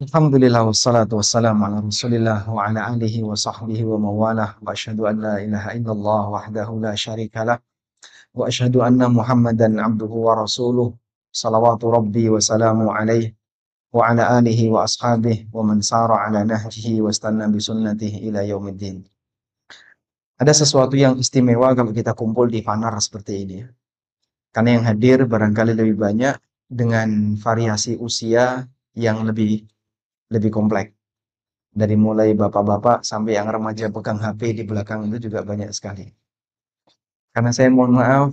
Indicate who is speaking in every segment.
Speaker 1: Alhamdulillah wassalatu wassalamu ala Rasulillah wa ala alihi wa sahbihi wa mawalah wa asyhadu an la ilaha illallah wahdahu la syarikalah wa asyhadu anna Muhammadan abduhu wa rasuluh salawatu rabbi wa salamu alaihi wa ala alihi wa ashabihi wa man sara ala nahjihi wa istanna bi sunnatihi ila yaumiddin. Ada sesuatu yang istimewa kalau kita kumpul di Fanar seperti ini ya. Karena yang hadir barangkali lebih banyak dengan variasi usia yang lebih lebih kompleks. Dari mulai bapak-bapak sampai yang remaja pegang HP di belakang itu juga banyak sekali. Karena saya mohon maaf,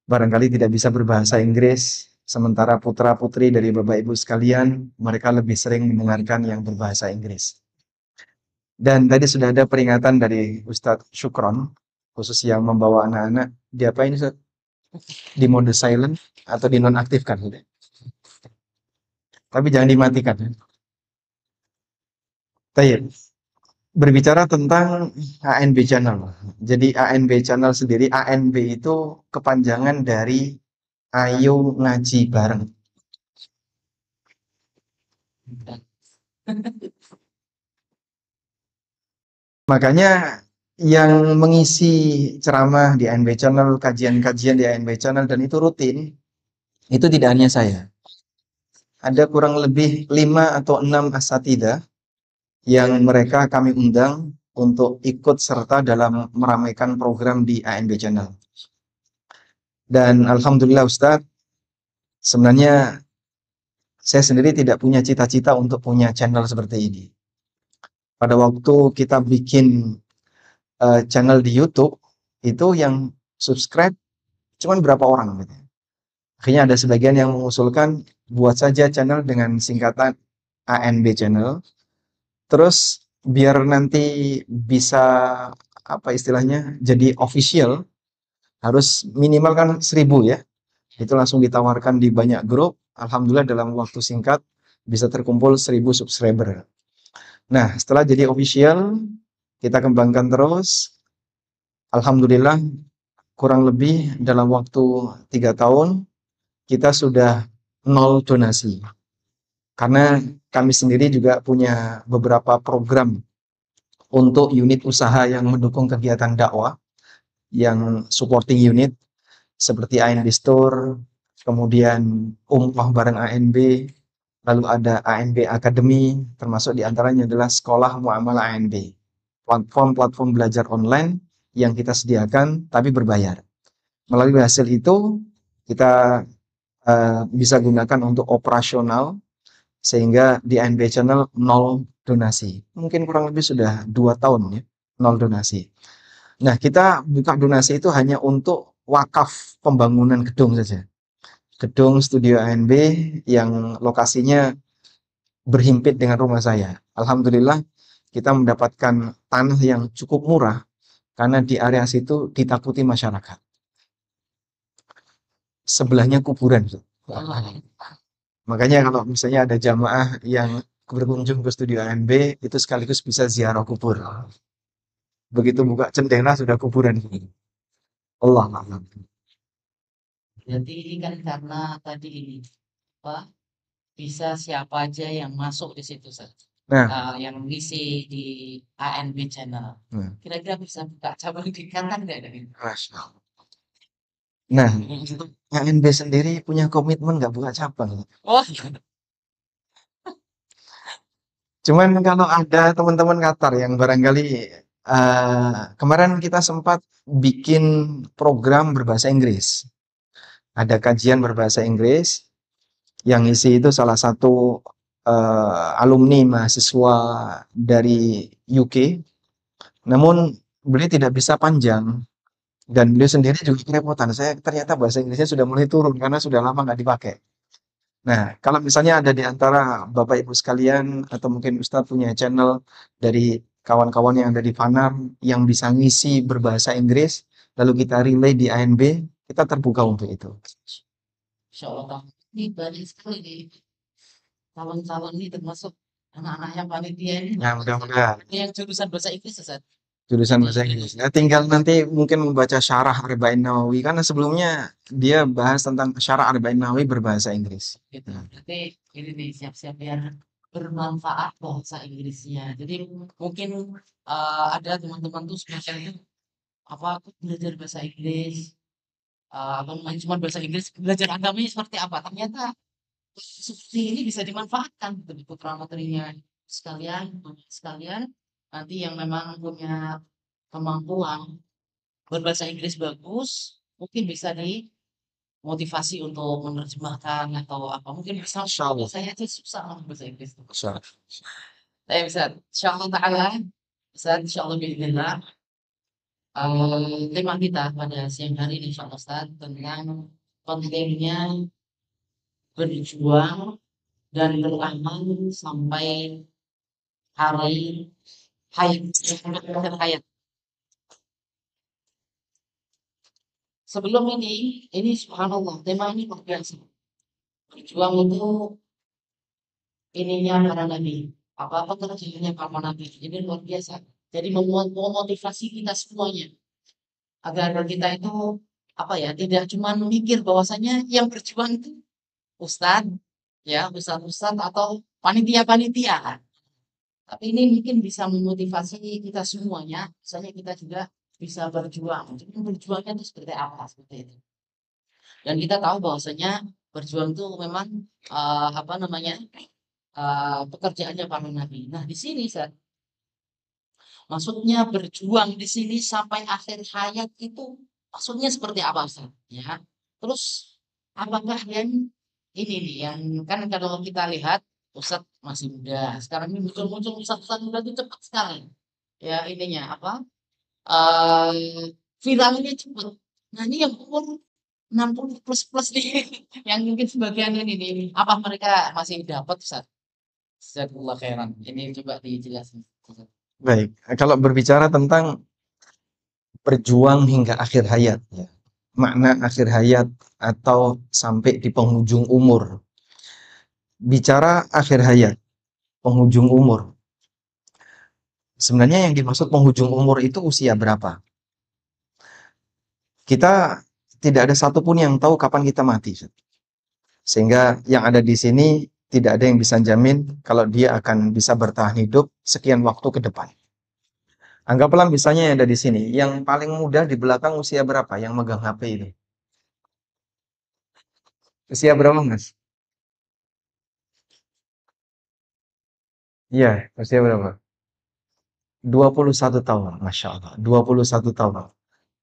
Speaker 1: barangkali tidak bisa berbahasa Inggris, sementara putra-putri dari Bapak Ibu sekalian, mereka lebih sering mendengarkan yang berbahasa Inggris. Dan tadi sudah ada peringatan dari Ustadz Syukron, khusus yang membawa anak-anak, diapain Ustadz? Di mode silent atau dinonaktifkan? Tapi jangan dimatikan. Tayyip. Berbicara tentang ANB Channel. Jadi ANB Channel sendiri, ANB itu kepanjangan dari Ayo Ngaji Bareng. Makanya yang mengisi ceramah di ANB Channel, kajian-kajian di ANB Channel, dan itu rutin, itu tidak hanya saya. Ada kurang lebih 5 atau 6 asatidah yang mereka kami undang untuk ikut serta dalam meramaikan program di ANB Channel. Dan Alhamdulillah Ustadz, sebenarnya saya sendiri tidak punya cita-cita untuk punya channel seperti ini. Pada waktu kita bikin channel di YouTube, itu yang subscribe cuman berapa orang gitu. Akhirnya ada sebagian yang mengusulkan buat saja channel dengan singkatan ANB Channel. Terus biar nanti bisa apa istilahnya jadi official, harus minimal kan 1.000 ya. Itu langsung ditawarkan di banyak grup. Alhamdulillah dalam waktu singkat bisa terkumpul 1.000 subscriber. Nah, setelah jadi official, kita kembangkan terus. Alhamdulillah kurang lebih dalam waktu 3 tahun kita sudah 0 donasi. Karena kami sendiri juga punya beberapa program untuk unit usaha yang mendukung kegiatan dakwah, yang supporting unit seperti ANB Store, kemudian Umroh bareng ANB, lalu ada ANB Academy, termasuk diantaranya adalah Sekolah Muamalah ANB, platform-platform belajar online yang kita sediakan tapi berbayar. Melalui hasil itu kita bisa gunakan untuk operasional sehingga di ANB Channel 0 donasi. Mungkin kurang lebih sudah 2 tahun ya, 0 donasi. Nah, kita buka donasi itu hanya untuk wakaf pembangunan gedung saja. Gedung studio ANB yang lokasinya berhimpit dengan rumah saya. Alhamdulillah kita mendapatkan tanah yang cukup murah karena di area situ ditakuti masyarakat. Sebelahnya kuburan. Makanya kalau misalnya ada jamaah yang berkunjung ke studio ANB, itu sekaligus bisa ziarah kubur. Begitu buka jendela sudah kuburan. Allah Alam.
Speaker 2: Jadi ini kan karena tadi ini apa bisa siapa aja yang masuk di situ saja.
Speaker 1: Nah,
Speaker 2: Yang ngisi di ANB channel. Kira-kira bisa buka cabang di Qatar nggak dari?
Speaker 1: Masya Allah. Nah, untuk ANB sendiri punya komitmen nggak buka cabang.
Speaker 2: Oh,
Speaker 1: Cuman kalau ada teman-teman Qatar yang barangkali kemarin kita sempat bikin program berbahasa Inggris. Ada kajian berbahasa Inggris yang isi itu salah satu alumni mahasiswa dari UK. Namun beliau tidak bisa panjang dan beliau sendiri juga kerepotan. Saya ternyata bahasa Inggrisnya sudah mulai turun karena sudah lama nggak dipakai. Nah, kalau misalnya ada di antara Bapak Ibu sekalian atau mungkin Ustadz punya channel dari kawan-kawan yang ada di Fanam yang bisa ngisi berbahasa Inggris, lalu kita relay di ANB, kita terbuka untuk itu.
Speaker 2: Insya Allah ini banyak sekali nih calon-calon ini termasuk anak-anak yang panitia ini.
Speaker 1: Nah, mudah-mudahan
Speaker 2: Yang jurusan bahasa Inggris Ustaz.
Speaker 1: jurusan bahasa Inggris. Nah, tinggal nanti mungkin membaca syarah Arba'in Nawawi karena sebelumnya dia bahas tentang syarah Arba'in Nawawi berbahasa Inggris.
Speaker 2: Gitu. Berarti ini nih siap-siap biar bermanfaat bahasa Inggrisnya. Jadi mungkin ada teman-teman tuh semacam itu, apa aku belajar bahasa Inggris, apa namanya cuma bahasa Inggris, belajar agamanya seperti apa? Ternyata seperti ini bisa dimanfaatkan untuk putra materinya sekalian, sekalian nanti yang memang punya kemampuan berbahasa Inggris bagus, mungkin bisa dimotivasi untuk menerjemahkan atau apa. Mungkin bisa,
Speaker 1: Insya Allah.
Speaker 2: saya aja susah ngomong bahasa Inggris.
Speaker 1: Insya Allah.
Speaker 2: Saya bisa, insya Allah ta'ala, bisa insya Allah bismillah. Tema kita pada siang hari ini insya Allah Ustaz, tentang pentingnya berjuang dan beramal sampai hari hayat. Sebelum ini subhanallah, tema ini luar biasa. Berjuang itu ininya para nabi. Apa-apa kerjanya para nabi. Ini luar biasa. Jadi memotivasi kita semuanya. Agar kita itu, apa ya, tidak cuma mikir bahwasanya yang berjuang itu ustadz, ya, ustadz-ustadz atau panitia-panitia. Tapi ini mungkin bisa memotivasi kita semuanya. Misalnya kita juga bisa berjuang. Jadi berjuangnya itu seperti apa? Seperti itu. Dan kita tahu bahwasanya berjuang itu memang apa namanya pekerjaannya para nabi. Nah di sini maksudnya berjuang di sini sampai akhir hayat itu maksudnya seperti apa Ustaz? Ya. Terus apakah yang ini nih yang kan kalau kita lihat Ustaz masih muda. Sekarang ini muncul-muncul Ustaz muda itu cepat sekali. Ya ininya apa? Viralnya cepat. Nah ini yang umur 60 plus plus nih yang mungkin sebagian ini nih apa mereka masih dapat Ustaz? Jazakallah khairan. Ini coba dijelasin.
Speaker 1: Baik, kalau berbicara tentang berjuang hingga akhir hayat, ya. Makna akhir hayat atau sampai di penghujung umur. Bicara akhir hayat, penghujung umur. Sebenarnya yang dimaksud penghujung umur itu usia berapa? Kita tidak ada satupun yang tahu kapan kita mati. Sehingga yang ada di sini tidak ada yang bisa jamin kalau dia akan bisa bertahan hidup sekian waktu ke depan. Anggaplah misalnya yang ada di sini, yang paling muda di belakang usia berapa yang megang HP ini? Usia berapa, Mas? Iya, usia berapa? 21 tahun, Masya Allah. 21 tahun.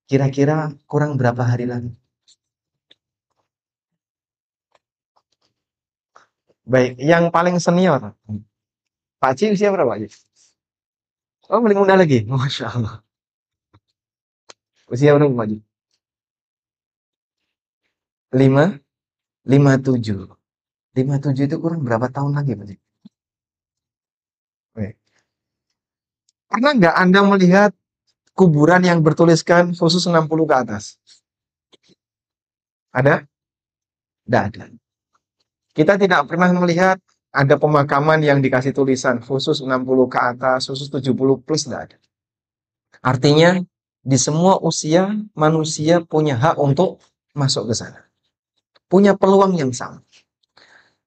Speaker 1: Kira-kira kurang berapa hari lagi? Baik, yang paling senior. Pak Ci usia berapa, Pak Ci? Oh, paling muda lagi. Masya Allah. Usia berapa, Pak Ci? 5, 57. 57 itu kurang berapa tahun lagi, Pak Ci? Baik. Pernah nggak Anda melihat kuburan yang bertuliskan khusus 60 ke atas? Ada? Tidak ada. Kita tidak pernah melihat ada pemakaman yang dikasih tulisan khusus 60 ke atas, khusus 70 plus, tidak ada. Artinya, di semua usia, manusia punya hak untuk masuk ke sana. Punya peluang yang sama.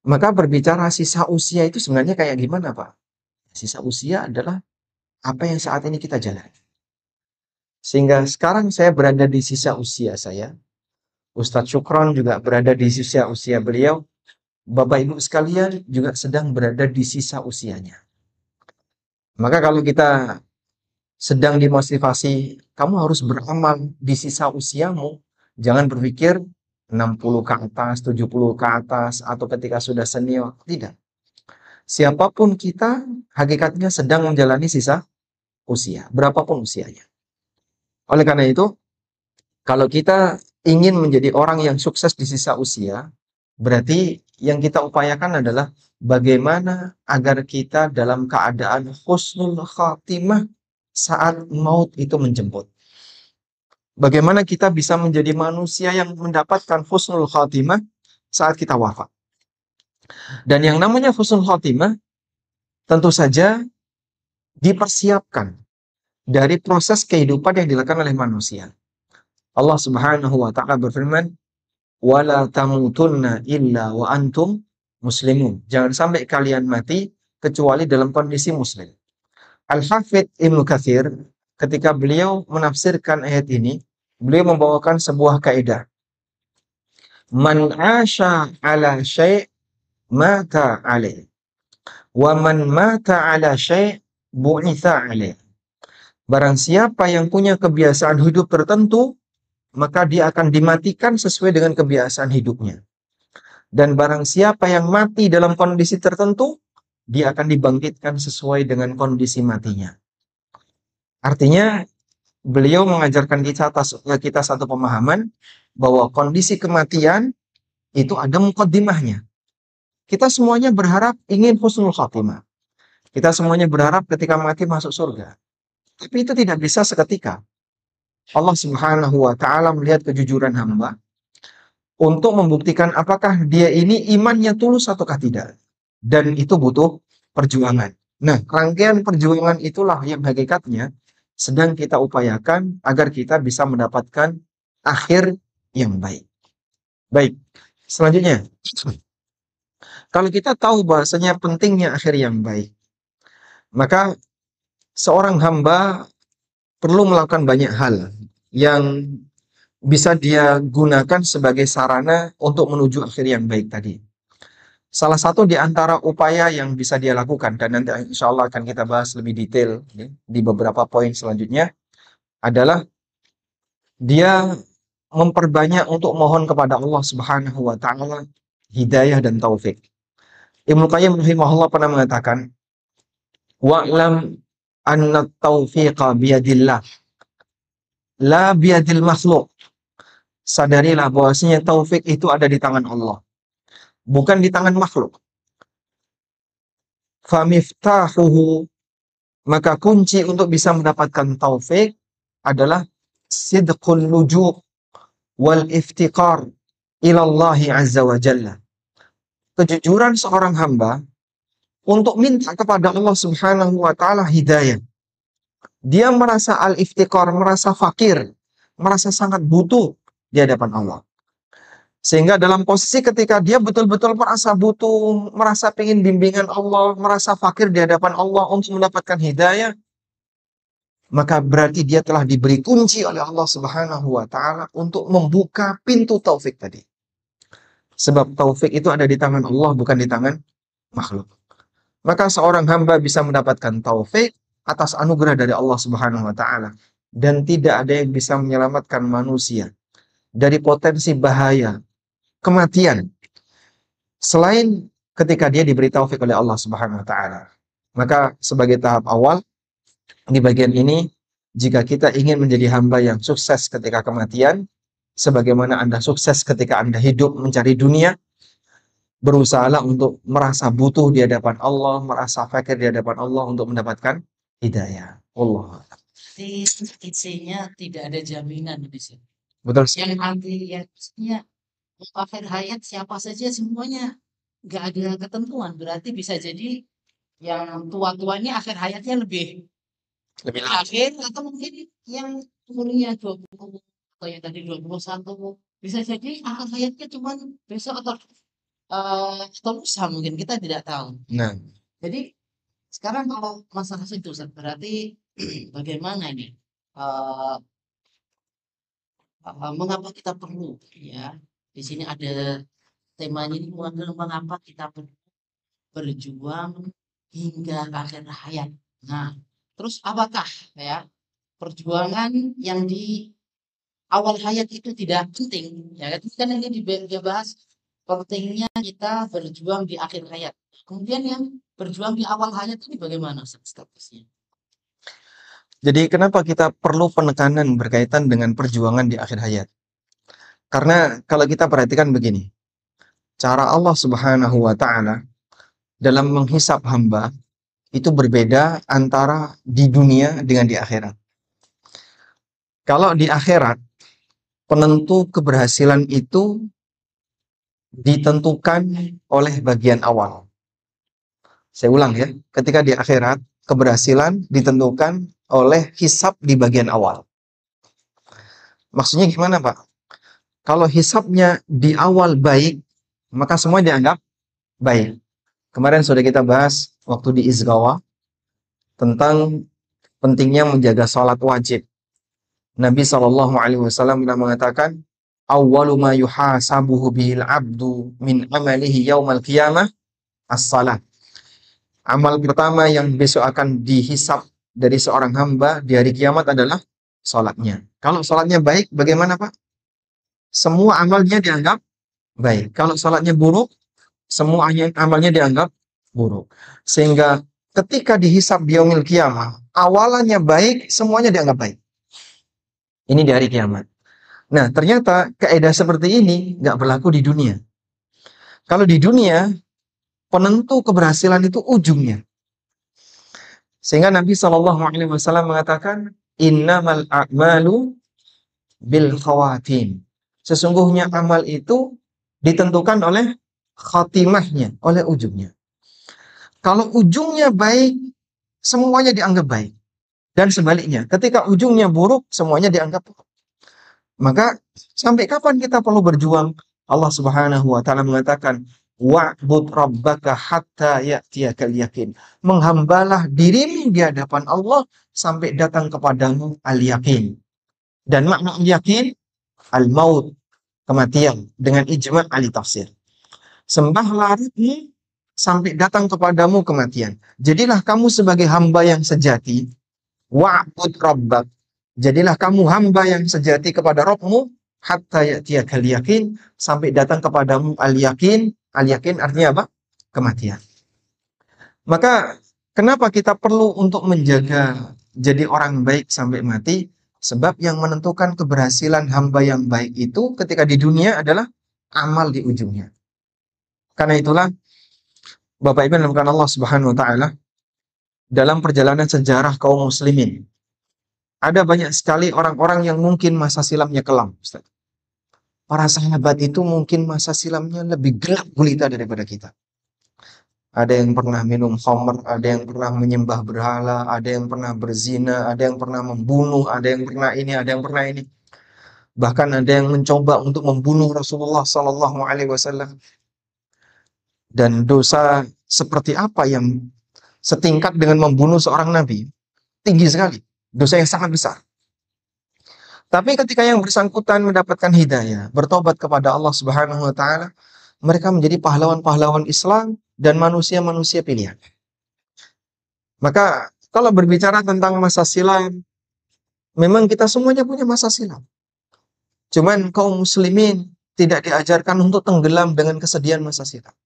Speaker 1: Maka berbicara sisa usia itu sebenarnya kayak gimana, Pak? Sisa usia adalah apa yang saat ini kita jalani. Sehingga sekarang saya berada di sisa usia saya. Ustadz Syukron juga berada di sisa usia beliau. Bapak Ibu sekalian juga sedang berada di sisa usianya. Maka kalau kita sedang dimotivasi, kamu harus beramal di sisa usiamu. Jangan berpikir 60 ke atas, 70 ke atas, atau ketika sudah senior. Tidak. Siapapun kita, hakikatnya sedang menjalani sisa usia. Berapapun usianya. Oleh karena itu, kalau kita ingin menjadi orang yang sukses di sisa usia, berarti yang kita upayakan adalah bagaimana agar kita dalam keadaan husnul khatimah saat maut itu menjemput. Bagaimana kita bisa menjadi manusia yang mendapatkan husnul khatimah saat kita wafat. Dan yang namanya husnul khatimah tentu saja dipersiapkan dari proses kehidupan yang dilakukan oleh manusia. Allah Subhanahu wa taala berfirman, "Wala tamutunna illa wa antum muslimun." Jangan sampai kalian mati kecuali dalam kondisi muslim. Al-Hafidz Ibnu Katsir ketika beliau menafsirkan ayat ini, beliau membawakan sebuah kaidah. Man 'asha 'ala syai' mata 'alaih. Wa man mata 'ala syai' bu'itsa 'alaih. Barang siapa yang punya kebiasaan hidup tertentu, maka dia akan dimatikan sesuai dengan kebiasaan hidupnya. Dan barang siapa yang mati dalam kondisi tertentu, dia akan dibangkitkan sesuai dengan kondisi matinya. Artinya, beliau mengajarkan kita satu pemahaman bahwa kondisi kematian itu ada mukaddimahnya. Kita semuanya berharap ingin husnul khatimah. Kita semuanya berharap ketika mati masuk surga. Tapi itu tidak bisa seketika. Allah Subhanahu wa Ta'ala melihat kejujuran hamba untuk membuktikan apakah dia ini imannya tulus ataukah tidak. Dan itu butuh perjuangan. Nah, rangkaian perjuangan itulah yang hakikatnya sedang kita upayakan agar kita bisa mendapatkan akhir yang baik. Baik, selanjutnya. Kalau kita tahu bahasanya pentingnya akhir yang baik, maka seorang hamba perlu melakukan banyak hal yang bisa dia gunakan sebagai sarana untuk menuju akhir yang baik tadi. Salah satu di antara upaya yang bisa dia lakukan, dan nanti insya Allah akan kita bahas lebih detail ya, di beberapa poin selanjutnya, adalah dia memperbanyak untuk mohon kepada Allah Subhanahu wa Ta'ala hidayah dan taufik. Ibnu Qayyim rahimahullah pernah mengatakan, wa'lam anna taufiqa biyadillah la biyadil makhluk. Sadarilah bahwasanya taufik itu ada di tangan Allah, bukan di tangan makhluk. Famiftahuhu, maka kunci untuk bisa mendapatkan taufik adalah sidqul luju' wal iftiqar ila Allah azza wa jalla. Kejujuran seorang hamba untuk minta kepada Allah Subhanahu wa Ta'ala hidayah. Dia merasa al-iftiqar, merasa fakir, merasa sangat butuh di hadapan Allah. Sehingga dalam posisi ketika dia betul-betul merasa butuh, merasa ingin bimbingan Allah, merasa fakir di hadapan Allah untuk mendapatkan hidayah, maka berarti dia telah diberi kunci oleh Allah Subhanahu wa Ta'ala untuk membuka pintu taufik tadi. Sebab taufik itu ada di tangan Allah, bukan di tangan makhluk. Maka seorang hamba bisa mendapatkan taufik atas anugerah dari Allah Subhanahu wa Ta'ala. Dan tidak ada yang bisa menyelamatkan manusia dari potensi bahaya kematian selain ketika dia diberi taufik oleh Allah Subhanahu wa Ta'ala. Maka sebagai tahap awal di bagian ini, jika kita ingin menjadi hamba yang sukses ketika kematian, sebagaimana Anda sukses ketika Anda hidup mencari dunia, berusahalah untuk merasa butuh di hadapan Allah, merasa fakir di hadapan Allah untuk mendapatkan hidayah. Allah.
Speaker 2: Di intinya tidak ada jaminan di sini.
Speaker 1: Betul.
Speaker 2: Yang nanti yang maksudnya akhir hayat siapa saja semuanya nggak ada ketentuan. Berarti bisa jadi yang tua-tuanya akhir hayatnya lebih akhir, atau mungkin yang umurnya 20 atau yang tadi 21 bisa jadi akhir hayatnya cuma besok atau lusa, mungkin kita tidak tahu.
Speaker 1: Nah,
Speaker 2: Jadi sekarang kalau masalah itu berarti bagaimana ini? Mengapa kita perlu ya? Di sini ada temanya ini, mengapa kita perlu berjuang hingga akhir hayat. Nah, terus apakah ya perjuangan yang di awal hayat itu tidak penting? Ya, kan ini dibahas pentingnya kita berjuang di akhir hayat. Kemudian yang berjuang di awal hayat ini bagaimana statusnya?
Speaker 1: jadi kenapa kita perlu penekanan berkaitan dengan perjuangan di akhir hayat? Karena kalau kita perhatikan begini, cara Allah Subhanahu wa Ta'ala dalam menghisap hamba itu berbeda antara di dunia dengan di akhirat. Kalau di akhirat, penentu keberhasilan itu ditentukan oleh bagian awal. Saya ulang ya, ketika di akhirat, keberhasilan ditentukan oleh hisab di bagian awal. Maksudnya gimana, Pak? Kalau hisabnya di awal baik, maka semua dianggap baik. Kemarin sudah kita bahas waktu di Izgawa tentang pentingnya menjaga sholat wajib. Nabi Shallallahu Alaihi Wasallam pernah mengatakan, "Awwalu ma yuhasabuhu bihil abdu min amalihi yaumal qiyamah as-salat." Amal pertama yang besok akan dihisap dari seorang hamba di hari kiamat adalah sholatnya. Kalau sholatnya baik, bagaimana Pak? Semua amalnya dianggap baik. Kalau sholatnya buruk, semua amalnya dianggap buruk. Sehingga ketika dihisap di yaumil kiamah, awalannya baik, semuanya dianggap baik. Ini di hari kiamat. Nah, ternyata kaidah seperti ini nggak berlaku di dunia. Kalau di dunia, penentu keberhasilan itu ujungnya. Sehingga Nabi Shallallahu Alaihi Wasallam mengatakan, innamal a'malu bil khawatim. Sesungguhnya amal itu ditentukan oleh khatimahnya, oleh ujungnya. Kalau ujungnya baik, semuanya dianggap baik. Dan sebaliknya, ketika ujungnya buruk, semuanya dianggap buruk. Maka sampai kapan kita perlu berjuang? Allah Subhanahu wa taala mengatakan, wa'bud rabbaka hatta ya'tiyakal yakin. Menghambalah dirimu di hadapan Allah sampai datang kepadamu al-yakin. Dan makna al-yakin, al-maut, kematian, dengan ijma' ahli tafsir. Sembahlah Rabbmu sampai datang kepadamu kematian. Jadilah kamu sebagai hamba yang sejati. Wa'bud rabbak. Jadilah kamu hamba yang sejati kepada Rabbmu hatta ya'tiyakal yakin, sampai datang kepadamu al-yakin. Al-yakin artinya apa? Kematian. Maka kenapa kita perlu untuk menjaga jadi orang baik sampai mati? Sebab yang menentukan keberhasilan hamba yang baik itu ketika di dunia adalah amal di ujungnya. Karena itulah Bapak Ibu yang dimuliakan Allah Subhanahu wa taala, dalam perjalanan sejarah kaum muslimin ada banyak sekali orang-orang yang mungkin masa silamnya kelam, Ustaz. Para sahabat itu mungkin masa silamnya lebih gelap gulita daripada kita. Ada yang pernah minum khamr, ada yang pernah menyembah berhala, ada yang pernah berzina, ada yang pernah membunuh, ada yang pernah ini, ada yang pernah ini. Bahkan ada yang mencoba untuk membunuh Rasulullah Sallallahu Alaihi Wasallam. Dan dosa seperti apa yang setingkat dengan membunuh seorang nabi? Tinggi sekali. Dosa yang sangat besar. Tapi ketika yang bersangkutan mendapatkan hidayah, bertobat kepada Allah Subhanahu wa taala, mereka menjadi pahlawan-pahlawan Islam dan manusia-manusia pilihan. Maka kalau berbicara tentang masa silam, memang kita semuanya punya masa silam. Cuman kaum muslimin tidak diajarkan untuk tenggelam dengan kesedihan masa silam.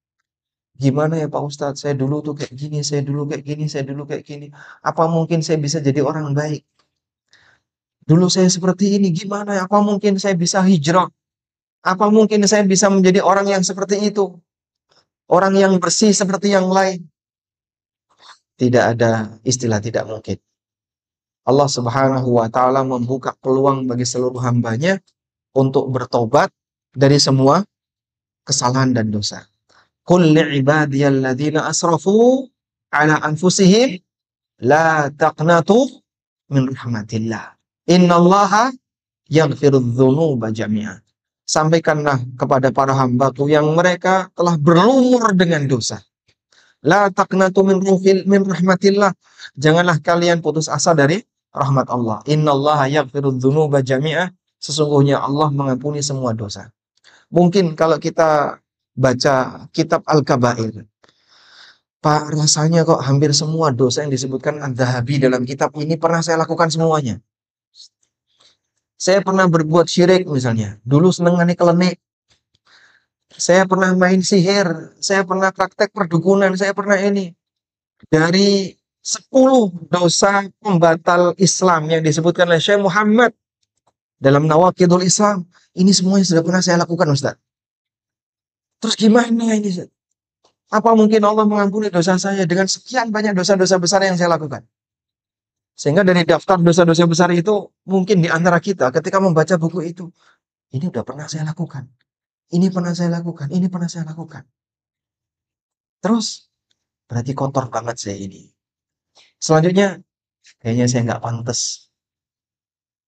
Speaker 1: Gimana ya Pak Ustadz, saya dulu tuh kayak gini, saya dulu kayak gini, saya dulu kayak gini. Apa mungkin saya bisa jadi orang baik? Dulu saya seperti ini, gimana ya? Apa mungkin saya bisa hijrah? Apa mungkin saya bisa menjadi orang yang seperti itu? Orang yang bersih seperti yang lain? Tidak ada istilah tidak mungkin. Allah Subhanahu wa taala membuka peluang bagi seluruh hambanya untuk bertobat dari semua kesalahan dan dosa. Qul li'ibadiyalladzina asrafu ala anfusihim la taqnatu min rahmatillah. Innallaha yaghfirudz dzunuba jami'an. Sampaikanlah kepada para hambaku yang mereka telah berlumur dengan dosa. La taqnatu min rahmatillah. Janganlah kalian putus asa dari rahmat Allah. Innallaha yaghfirudz dzunuba jami'an. Sesungguhnya Allah mengampuni semua dosa. Mungkin kalau kita baca kitab Al-Kabair, Pak, rasanya kok hampir semua dosa yang disebutkan Adz-Dzahabi dalam kitab ini pernah saya lakukan semuanya. Saya pernah berbuat syirik misalnya. Dulu seneng ngane kelenik. Saya pernah main sihir. Saya pernah praktek perdukunan. Saya pernah ini. Dari 10 dosa pembatal Islam yang disebutkan oleh Syekh Muhammad dalam Nawaqidul Islam, ini semuanya sudah pernah saya lakukan, Ustaz. Terus gimana ini, Ustaz? Apa mungkin Allah mengampuni dosa saya dengan sekian banyak dosa-dosa besar yang saya lakukan? Sehingga dari daftar dosa-dosa besar itu, mungkin di antara kita ketika membaca buku itu, ini udah pernah saya lakukan. Ini pernah saya lakukan. Ini pernah saya lakukan. Terus, berarti kotor banget saya ini. Selanjutnya, kayaknya saya nggak pantas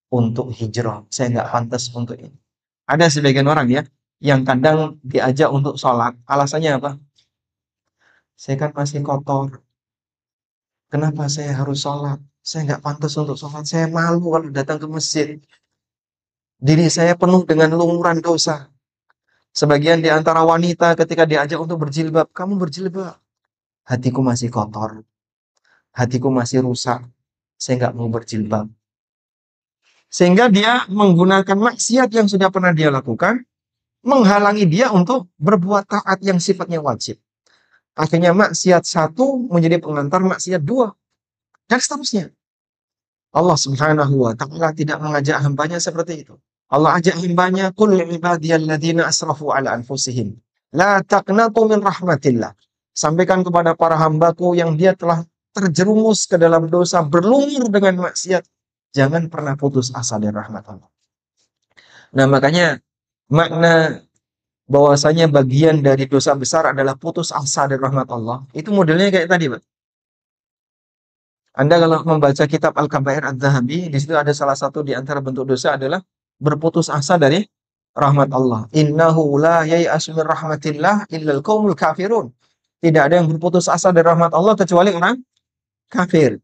Speaker 1: untuk hijrah. Saya nggak pantas untuk ini. Ada sebagian orang ya, yang kadang diajak untuk sholat. Alasannya apa? Saya kan masih kotor. Kenapa saya harus sholat? Saya nggak pantas untuk sholat. Saya malu kalau datang ke masjid. Diri saya penuh dengan lumuran dosa. Sebagian di antara wanita ketika diajak untuk berjilbab, kamu berjilbab. Hatiku masih kotor, hatiku masih rusak. Saya nggak mau berjilbab. Sehingga dia menggunakan maksiat yang sudah pernah dia lakukan, menghalangi dia untuk berbuat taat yang sifatnya wajib. Akhirnya maksiat satu menjadi pengantar maksiat dua, dan seterusnya. Allah Subhanahu wa Ta'ala tidak mengajak hambanya seperti itu. Allah ajak hambanya, "Qul ibadiyalladzina asrafu ala anfusihim, la taqnatu min rahmatillah." Sampaikan kepada para hambaku yang dia telah terjerumus ke dalam dosa, berlumur dengan maksiat, jangan pernah putus asa dari rahmat Allah. Nah, makanya makna bahwasanya bagian dari dosa besar adalah putus asa dari rahmat Allah. Itu modelnya kayak tadi, Pak. Anda kalau membaca kitab Al-Kabair Adz-Dzahabi, di situ ada salah satu di antara bentuk dosa adalah berputus asa dari rahmat Allah. Innahu la yai'asu min rahmatillah illal qaumul kafirun. Tidak ada yang berputus asa dari rahmat Allah kecuali orang kafir.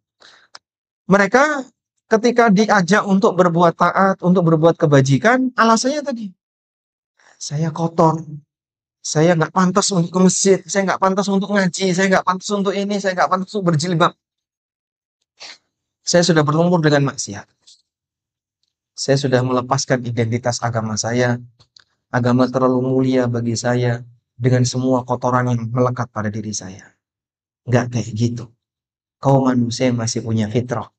Speaker 1: Mereka ketika diajak untuk berbuat taat, untuk berbuat kebajikan, alasannya tadi, saya kotor, saya nggak pantas untuk ke masjid, saya nggak pantas untuk ngaji, saya nggak pantas untuk ini, saya nggak pantas untuk berjilbab. Saya sudah berlumur dengan maksiat. Saya sudah melepaskan identitas agama saya. Agama terlalu mulia bagi saya dengan semua kotoran yang melekat pada diri saya. Nggak kayak gitu. Kau manusia masih punya fitrah.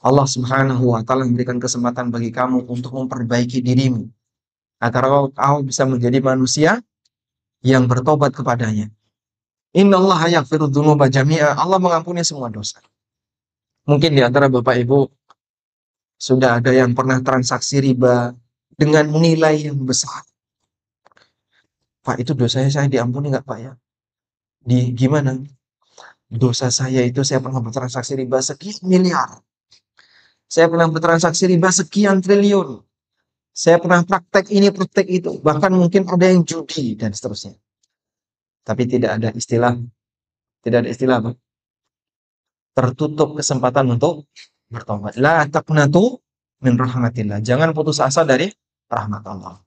Speaker 1: Allah Subhanahu wa Ta'ala memberikan kesempatan bagi kamu untuk memperbaiki dirimu agar kau bisa menjadi manusia yang bertobat kepadanya. Innallaha yaghfiru dzunuba jami'a. Allah mengampuni semua dosa. Mungkin di antara Bapak Ibu sudah ada yang pernah transaksi riba dengan nilai yang besar. Pak, itu dosanya saya diampuni nggak, Pak, ya? Gimana? Dosa saya itu saya pernah bertransaksi riba sekian miliar. Saya pernah bertransaksi riba sekian triliun. Saya pernah praktek ini, praktek itu. Bahkan mungkin ada yang judi dan seterusnya. Tapi tidak ada istilah apa? Tertutup kesempatan untuk bertobat. La taqnatu min rahmatillah. Jangan putus asa dari rahmat Allah.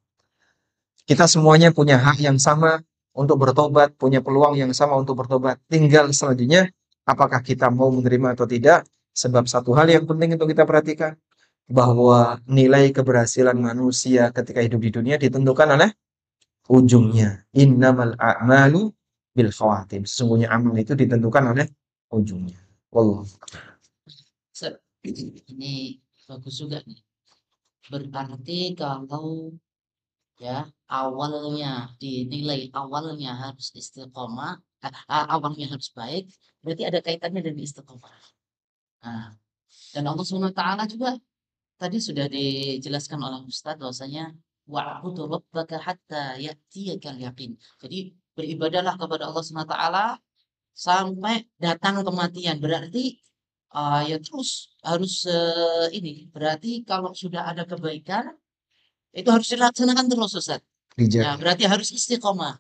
Speaker 1: Kita semuanya punya hak yang sama untuk bertobat, punya peluang yang sama untuk bertobat. Tinggal selanjutnya, apakah kita mau menerima atau tidak. Sebab satu hal yang penting untuk kita perhatikan, bahwa nilai keberhasilan manusia ketika hidup di dunia ditentukan oleh ujungnya. Innamal a'malu bil khawatim. Sesungguhnya amal itu ditentukan oleh ujungnya. Wallah.
Speaker 2: Ini bagus juga nih. Berarti kalau ya awalnya dinilai awalnya harus istiqomah, awalnya harus baik, berarti ada kaitannya dengan istiqomah. Nah, dan Allah SWT juga tadi sudah dijelaskan oleh Ustadz bahwasanya wa'budu rabbaka hatta ya'tiyakal yaqin. Jadi beribadahlah kepada Allah SWT sampai datang kematian. Berarti ya terus harus ini. Berarti kalau sudah ada kebaikan itu harus dilaksanakan terus, Ustaz. Ya, berarti harus istiqomah.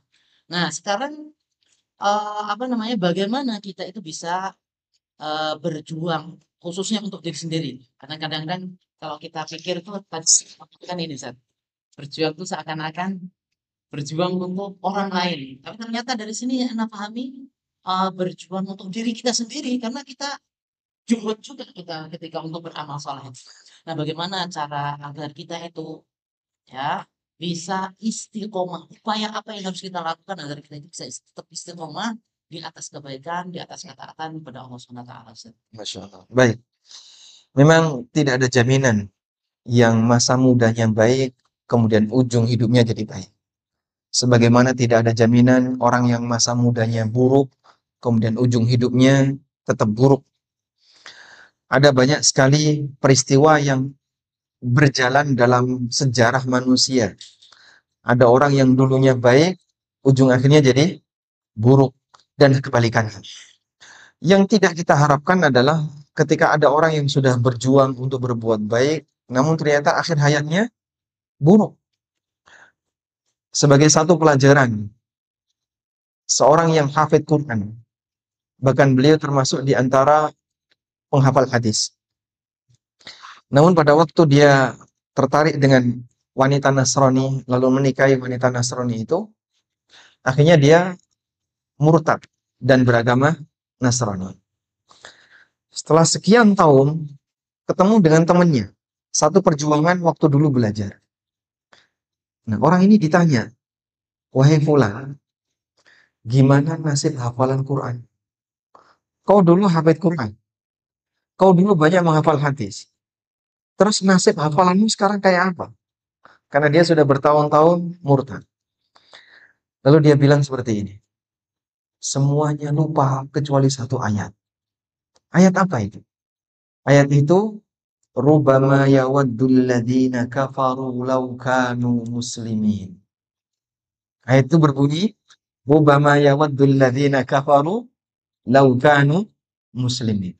Speaker 2: Nah, sekarang apa namanya? Bagaimana kita itu bisa berjuang khususnya untuk diri sendiri? Karena kadang-kadang kalau kita pikir tuh kan ini, Ustaz. Berjuang itu seakan-akan berjuang untuk orang lain. Tapi ternyata dari sini Anda pahami berjuang untuk diri kita sendiri karena kita juhud juga kita ketika untuk beramal saleh. Nah, bagaimana cara agar kita itu ya bisa istiqomah? Upaya apa yang harus kita lakukan agar kita itu bisa tetap istiqomah di atas kebaikan, di atas ketaatan kepada Allah Subhanahu wa taala.
Speaker 1: Masya Allah. Baik. Memang tidak ada jaminan yang masa mudanya baik, kemudian ujung hidupnya jadi baik. Sebagaimana tidak ada jaminan orang yang masa mudanya buruk, kemudian ujung hidupnya tetap buruk. Ada banyak sekali peristiwa yang berjalan dalam sejarah manusia. Ada orang yang dulunya baik, ujung akhirnya jadi buruk, dan kebalikannya. Yang tidak kita harapkan adalah ketika ada orang yang sudah berjuang untuk berbuat baik, namun ternyata akhir hayatnya buruk. Sebagai satu pelajaran, seorang yang hafid Quran, Bahkan beliau termasuk di antara penghafal hadis. Namun pada waktu dia tertarik dengan wanita Nasrani, lalu menikahi wanita Nasrani itu, akhirnya dia murtad dan beragama Nasrani. Setelah sekian tahun, ketemu dengan temannya. Satu perjuangan waktu dulu belajar. Nah, orang ini ditanya, wahai fulan, gimana nasib hafalan Quran? Kau dulu hafid Quran. Kau dulu banyak menghafal hadis. Terus nasib hafalanmu sekarang kayak apa? Karena dia sudah bertahun-tahun murtad. Lalu dia bilang seperti ini. Semuanya lupa kecuali satu ayat. Ayat apa itu? Ayat itu, Rubama yawaddul ladina kafaru law kanu muslimin. Ayat itu berbunyi, Rubama yawaddul ladina kafaru law kanu muslimin.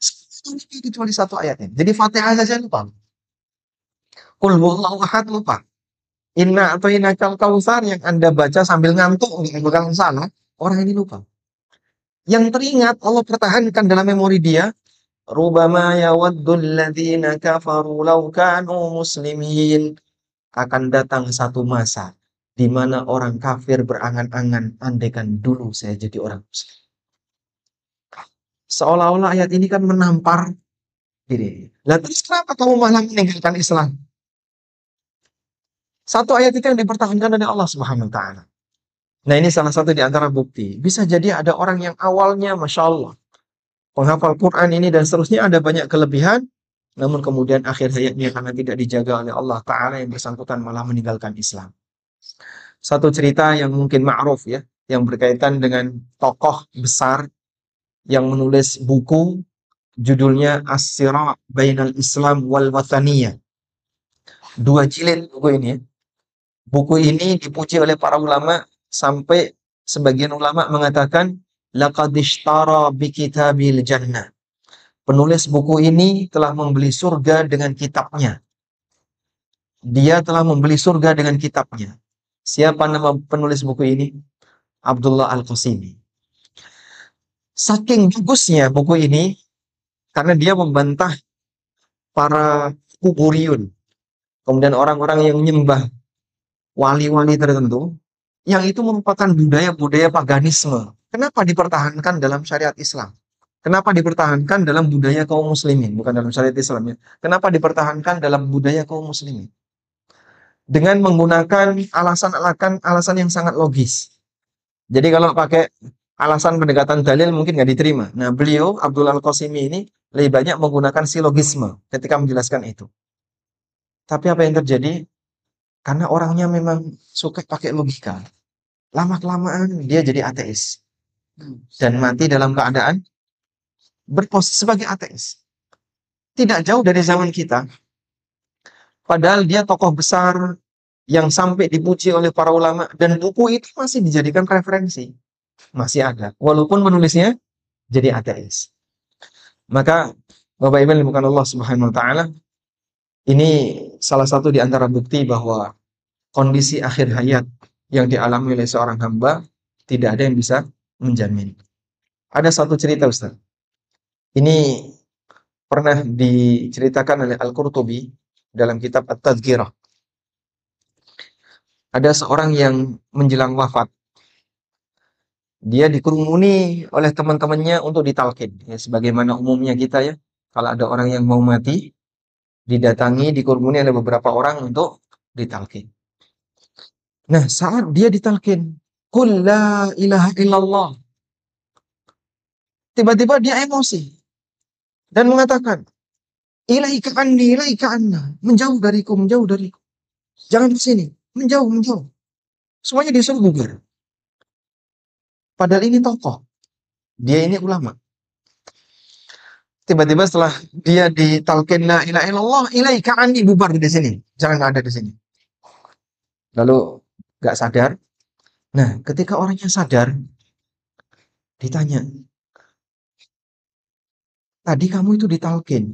Speaker 1: Kecuali satu ayat ini. Jadi Fatihah saja lupa. Qul huwallahu ahad lupa. Inna a'tainakal kautsar yang Anda baca sambil ngantuk bukan salah, orang ini lupa. Yang teringat Allah pertahankan dalam memori dia, Rubama yawaddul ladzina kafaru law kanu muslimin. Akan datang satu masa di mana orang kafir berangan-angan, andaikan dulu saya jadi orang muslim. Seolah-olah ayat ini kan menampar diri. Lah terus kenapa kamu malah meninggalkan Islam? Satu ayat itu yang dipertahankan oleh Allah Subhanahu wa taala. Nah, ini salah satu di antara bukti. Bisa jadi ada orang yang awalnya Masya Allah penghafal Quran ini dan seterusnya ada banyak kelebihan, namun kemudian akhir hayatnya karena tidak dijaga oleh Allah Ta'ala yang bersangkutan malah meninggalkan Islam. Satu cerita yang mungkin ma'ruf ya, yang berkaitan dengan tokoh besar yang menulis buku judulnya As-Sira' Bainal Islam wal Wathaniyah. 2 jilid buku ini ya. Buku ini dipuji oleh para ulama sampai sebagian ulama mengatakan laqad ishtara bi kitabil jannah. Penulis buku ini telah membeli surga dengan kitabnya. Dia telah membeli surga dengan kitabnya. Siapa nama penulis buku ini? Abdullah Al-Qasimi. Saking bagusnya buku ini karena dia membantah para kuburiyun. Kemudian orang-orang yang menyembah wali-wali tertentu yang itu merupakan budaya-budaya paganisme. Kenapa dipertahankan dalam syariat Islam? Kenapa dipertahankan dalam budaya kaum muslimin? Bukan dalam syariat Islam ya. Kenapa dipertahankan dalam budaya kaum muslimin? Dengan menggunakan alasan yang sangat logis. Jadi kalau pakai alasan pendekatan dalil mungkin nggak diterima. Nah beliau, Abdullah Al-Qasimi ini, lebih banyak menggunakan silogisme ketika menjelaskan itu. Tapi apa yang terjadi? Karena orangnya memang suka pakai logika. Lama-kelamaan dia jadi ateis. Dan mati dalam keadaan berposisi sebagai ateis. Tidak jauh dari zaman kita. Padahal dia tokoh besar yang sampai dipuji oleh para ulama. Dan buku itu masih dijadikan referensi. Masih ada. Walaupun penulisnya jadi ateis. Maka Bapak Ibu bukan Allah Subhanahu wa taala, ini salah satu di antara bukti bahwa kondisi akhir hayat yang dialami oleh seorang hamba tidak ada yang bisa menjamin. Ada satu cerita Ustaz. Ini pernah diceritakan oleh Al-Qurtubi dalam kitab At-Tadhkirah. Ada seorang yang menjelang wafat. Dia dikerumuni oleh teman-temannya untuk ditalkin. Ya, sebagaimana umumnya kita ya, kalau ada orang yang mau mati, didatangi, dikerumuni oleh beberapa orang untuk ditalkin. Nah, saat dia ditalkin, Qul la ilaha illallah. Tiba-tiba dia emosi dan mengatakan, ilaika anni, ilaika anna. Menjauh dariku, menjauh dariku. Jangan di sini, menjauh, menjauh. Semuanya disuruh bubar. Padahal ini tokoh. Dia ini ulama. Tiba-tiba setelah dia ditalkin la ilaha illallah, ilaika anni, bubar di sini. Jangan ada di sini. Lalu gak sadar. Nah, ketika orangnya sadar, ditanya, tadi kamu itu ditalkin.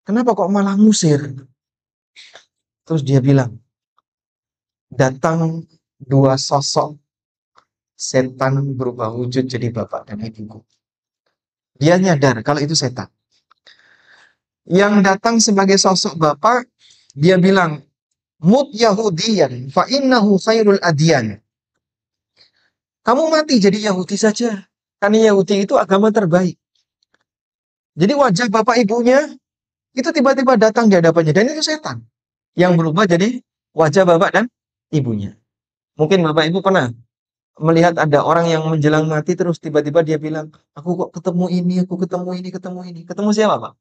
Speaker 1: Kenapa kok malah ngusir? Terus dia bilang, datang 2 sosok setan berubah wujud jadi bapak dan ibuku. Dia nyadar kalau itu setan. Yang datang sebagai sosok bapak, dia bilang, mut Yahudiyan, fa innahu khairul adyan. Kamu mati jadi Yahudi saja. Karena Yahudi itu agama terbaik. Jadi wajah bapak ibunya itu tiba-tiba datang di hadapannya. Dan itu setan. Yang berubah jadi wajah bapak dan ibunya. Mungkin bapak ibu pernah melihat ada orang yang menjelang mati terus tiba-tiba dia bilang, aku kok ketemu ini, aku ketemu ini, ketemu ini. Ketemu siapa, Pak?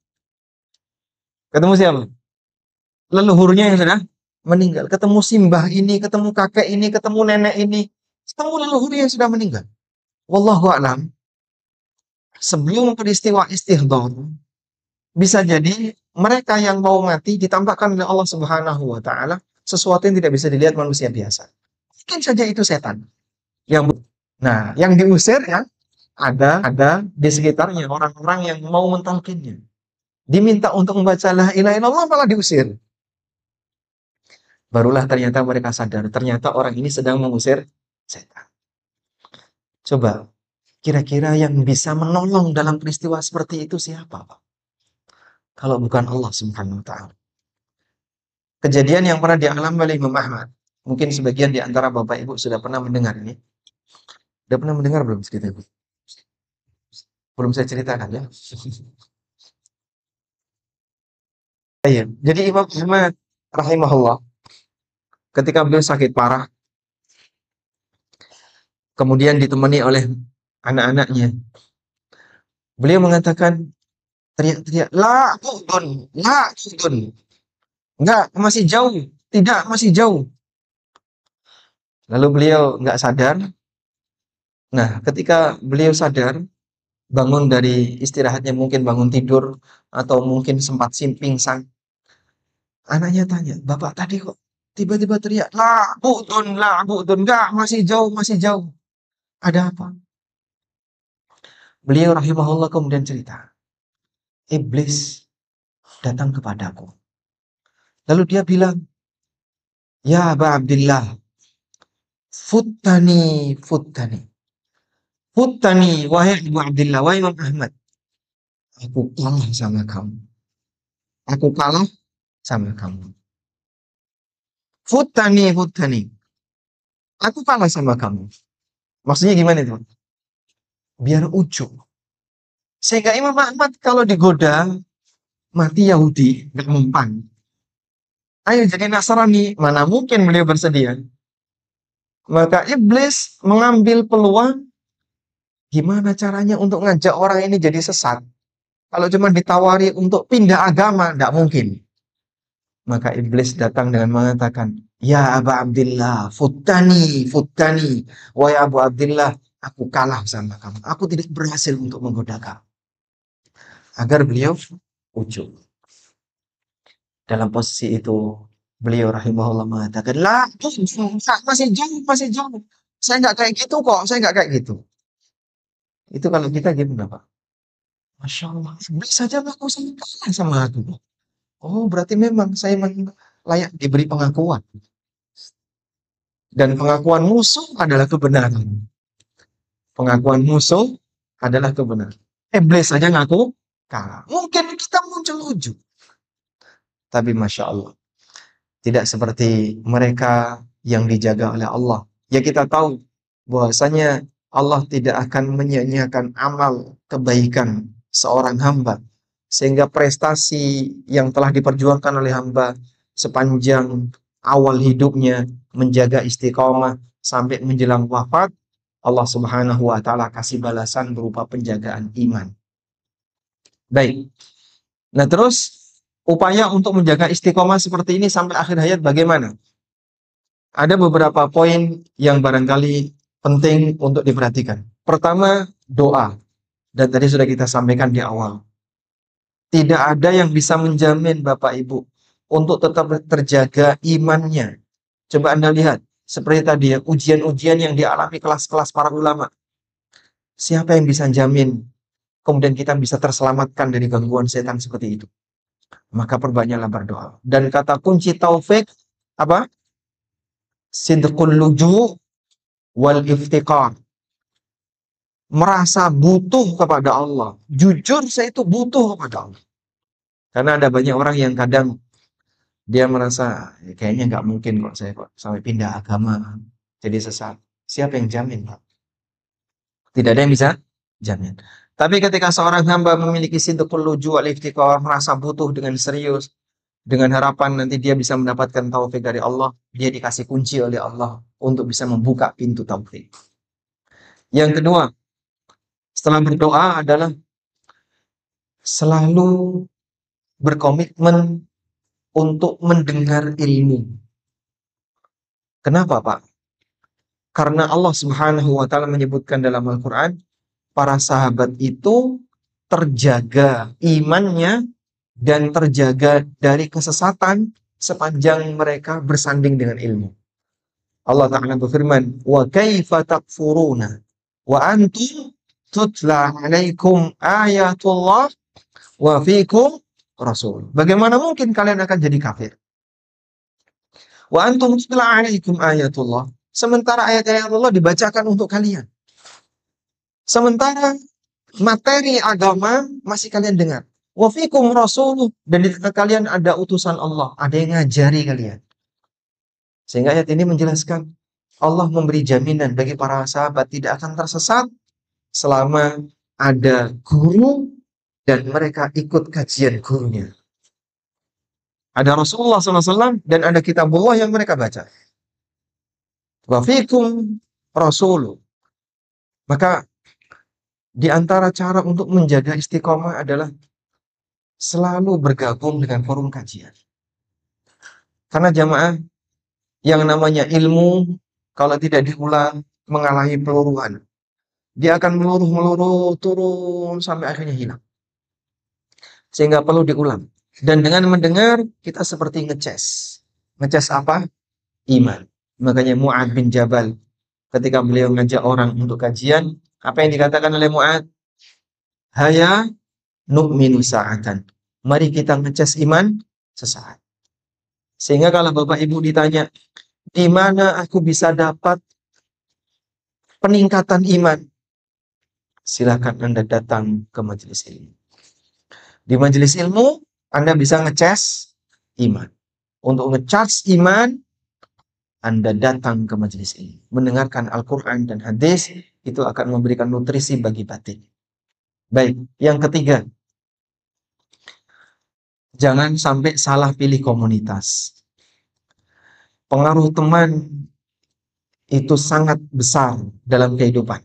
Speaker 1: Ketemu siapa? Leluhurnya yang sudah meninggal. Ketemu simbah ini, ketemu kakek ini, ketemu nenek ini. Ketemu leluhurnya yang sudah meninggal. Wallahu a'lam. Sebelum peristiwa istihdhar, bisa jadi mereka yang mau mati ditampakkan oleh Allah Subhanahu wa taala sesuatu yang tidak bisa dilihat manusia biasa. Mungkin saja itu setan. Yang diusir ya ada di sekitarnya orang-orang yang mau mentalkinnya. Diminta untuk membaca la ilaha illallah malah diusir. Barulah ternyata mereka sadar, ternyata orang ini sedang mengusir setan. Coba, kira-kira yang bisa menolong dalam peristiwa seperti itu siapa, Pak? Kalau bukan Allah Subhanahu wa taala. Kejadian yang pernah dialami oleh Imam Ahmad. Mungkin sebagian di antara Bapak Ibu sudah pernah mendengar ini. Sudah pernah mendengar belum cerita itu? Belum saya ceritakan ya. Iya. Jadi Imam Ahmad rahimahullah ketika beliau sakit parah, kemudian ditemani oleh anak-anaknya, beliau mengatakan, teriak-teriak, la budun, enggak, masih jauh, tidak, masih jauh. Lalu beliau enggak sadar. Nah, ketika beliau sadar, bangun dari istirahatnya, mungkin bangun tidur, atau mungkin sempat pingsan, anaknya tanya, bapak tadi kok tiba-tiba teriak, la budun, enggak, masih jauh, masih jauh. Ada apa? Beliau rahimahullah kemudian cerita, iblis datang kepadaku. Lalu dia bilang, ya Aba Abdillah, futtani, wahai Abu Abdillah, wahai Imam Ahmad, aku kalah sama kamu. Aku kalah sama kamu. Futtani, aku kalah sama kamu. Maksudnya gimana itu? Biar ujub. Sehingga Imam Ahmad kalau digoda, mati Yahudi, gak mempan. Ayo jadi Nasrani, mana mungkin beliau bersedia. Maka iblis mengambil peluang, gimana caranya untuk ngajak orang ini jadi sesat. Kalau cuma ditawari untuk pindah agama, tidak mungkin. Maka iblis datang dengan mengatakan, ya Aba Abdillah, futtani. Wahai Abu Abdillah, aku kalah sama kamu. Aku tidak berhasil untuk menggoda kamu. Agar beliau ujub. Dalam posisi itu, beliau rahimahullah mengatakan, lah, masih jauh. Saya nggak kayak gitu kok, saya nggak kayak gitu. Itu kalau kita gimana, Pak? Masya Allah, iblis saja ngaku saya kalah sama aku. Oh, berarti memang saya layak diberi pengakuan. Dan pengakuan musuh adalah kebenaran. Pengakuan musuh adalah kebenaran. Iblis saja ngaku kalah. Mungkin kita muncul ujub. Tapi Masya Allah, tidak seperti mereka yang dijaga oleh Allah. Ya kita tahu bahwasanya Allah tidak akan menyia-nyiakan amal kebaikan seorang hamba. Sehingga prestasi yang telah diperjuangkan oleh hamba sepanjang awal hidupnya menjaga istiqomah sampai menjelang wafat, Allah Subhanahu wa taala kasih balasan berupa penjagaan iman. Baik. Nah, terus upaya untuk menjaga istiqomah seperti ini sampai akhir hayat bagaimana? Ada beberapa poin yang barangkali penting untuk diperhatikan. Pertama, doa. Dan tadi sudah kita sampaikan di awal. Tidak ada yang bisa menjamin Bapak Ibu untuk tetap terjaga imannya. Coba Anda lihat, seperti tadi ya, ujian-ujian yang dialami kelas-kelas para ulama. Siapa yang bisa jamin kemudian kita bisa terselamatkan dari gangguan setan seperti itu? Maka perbanyaklah berdoa. Dan kata kunci taufik apa? Sidqul luju' wal iftiqar. merasa butuh kepada Allah. Jujur saya itu butuh kepada Allah. Karena ada banyak orang yang kadang dia merasa kayaknya nggak mungkin kok saya kok sampai pindah agama jadi sesat. Siapa yang jamin, Pak? Tidak ada yang bisa jamin. Tapi ketika seorang hamba memiliki sidqul luju wal iftikar, merasa butuh dengan serius, dengan harapan nanti dia bisa mendapatkan taufik dari Allah, dia dikasih kunci oleh Allah untuk bisa membuka pintu taufik. Yang kedua, setelah berdoa adalah selalu berkomitmen untuk mendengar ilmu. Kenapa, Pak? Karena Allah Subhanahu wa taala menyebutkan dalam Al-Qur'an, para sahabat itu terjaga imannya dan terjaga dari kesesatan sepanjang mereka bersanding dengan ilmu. Allah Ta'ala berfirman, "Wa kaifa takfuruna wa antum tutla 'alaikum ayatullah wa fiikum rasul." Bagaimana mungkin kalian akan jadi kafir? Wa antum tutla 'alaikum ayatullah. Sementara ayat-ayat Allah dibacakan untuk kalian. Sementara materi agama masih kalian dengar. Wa fiikum rasul, dan di tengah kalian ada utusan Allah, ada yang ngajari kalian. Sehingga ayat ini menjelaskan Allah memberi jaminan bagi para sahabat tidak akan tersesat selama ada guru dan mereka ikut kajian gurunya. Ada Rasulullah SAW dan ada kitabullah yang mereka baca. Wa fiikum rasul. Maka di antara cara untuk menjaga istiqomah adalah selalu bergabung dengan forum kajian. Karena jamaah, yang namanya ilmu kalau tidak diulang mengalami peluruhan. Dia akan meluruh turun sampai akhirnya hilang. Sehingga perlu diulang. Dan dengan mendengar kita seperti ngecas. Ngecas apa? Iman. Makanya Mu'ad bin Jabal ketika beliau ngajak orang untuk kajian, apa yang dikatakan oleh Mu'ad? Haya nu'minu sa'atan. Mari kita ngecas iman sesaat. Sehingga kalau Bapak Ibu ditanya, di mana aku bisa dapat peningkatan iman? Silakan Anda datang ke majelis ilmu. Di majelis ilmu, Anda bisa ngecas iman. Untuk ngecas iman, Anda datang ke majelis ilmu. Mendengarkan Al-Quran dan hadis, itu akan memberikan nutrisi bagi batin. Baik, yang ketiga, jangan sampai salah pilih komunitas. Pengaruh teman itu sangat besar dalam kehidupan.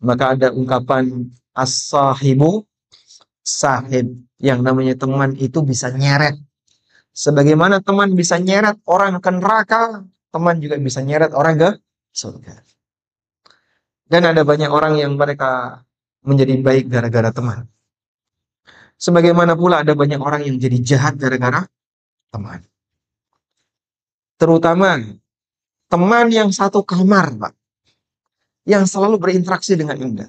Speaker 1: Maka ada ungkapan as-sahibu sahib, yang namanya teman itu bisa nyeret. Sebagaimana teman bisa nyeret orang ke neraka, teman juga bisa nyeret orang ke surga. Dan ada banyak orang yang mereka menjadi baik gara-gara teman. Sebagaimana pula ada banyak orang yang jadi jahat gara-gara teman. Terutama teman yang satu kamar, Pak, yang selalu berinteraksi dengan Anda.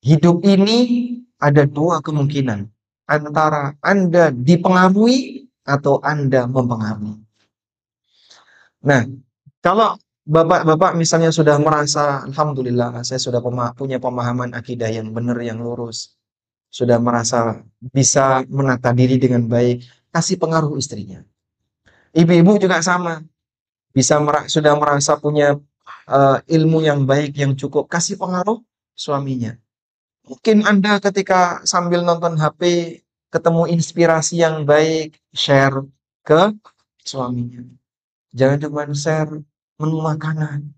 Speaker 1: Hidup ini ada dua kemungkinan. Antara Anda dipengaruhi atau Anda mempengaruhi. Nah, kalau Bapak-bapak misalnya sudah merasa, Alhamdulillah, saya sudah punya pemahaman akidah yang benar, yang lurus. Sudah merasa bisa menata diri dengan baik, kasih pengaruh istrinya. Ibu-ibu juga sama. Sudah merasa punya ilmu yang baik, yang cukup, kasih pengaruh suaminya. Mungkin Anda ketika sambil nonton HP ketemu inspirasi yang baik, share ke suaminya. Jangan cuma share menu makanan.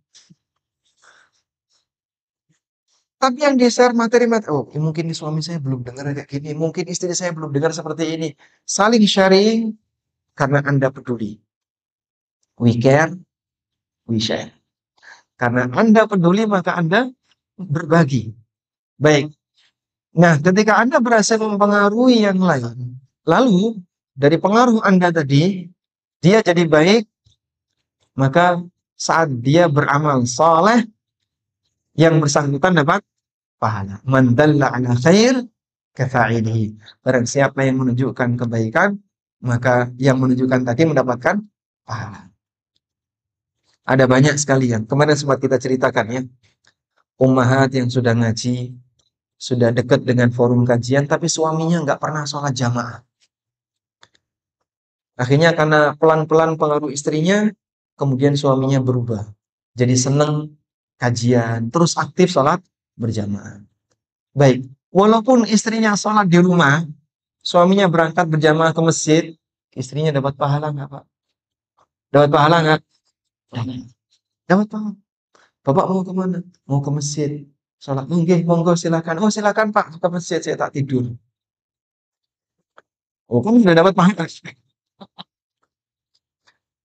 Speaker 1: Tapi yang di-share materi-materi, oh mungkin suami saya belum dengar kayak gini, mungkin istri saya belum dengar seperti ini. Saling sharing karena Anda peduli. We care, we share. Karena Anda peduli, maka Anda berbagi. Baik. Nah, ketika Anda berhasil mempengaruhi yang lain, lalu dari pengaruh Anda tadi, dia jadi baik, maka saat dia beramal saleh, yang bersangkutan dapat pahala. Man dalla ala khair kafa'ilihi. Barang siapa yang menunjukkan kebaikan, maka yang menunjukkan tadi mendapatkan pahala. Ada banyak sekali yang kemarin sempat kita ceritakan ya. ummahat yang sudah ngaji, sudah dekat dengan forum kajian, tapi suaminya nggak pernah sholat jamaah. Akhirnya karena pelan-pelan pengaruh istrinya, kemudian suaminya berubah. Jadi seneng kajian, terus aktif sholat berjamaah. Baik, walaupun istrinya sholat di rumah, suaminya berangkat berjamaah ke masjid, istrinya dapat pahala nggak, Pak? Dapat pahala nggak? Dapat pahala. Bapak mau kemana? Mau ke masjid. Sholat, nggih, monggo silakan. Oh silakan Pak, ke masjid, saya tak tidur. Oh, kamu sudah dapat pahala.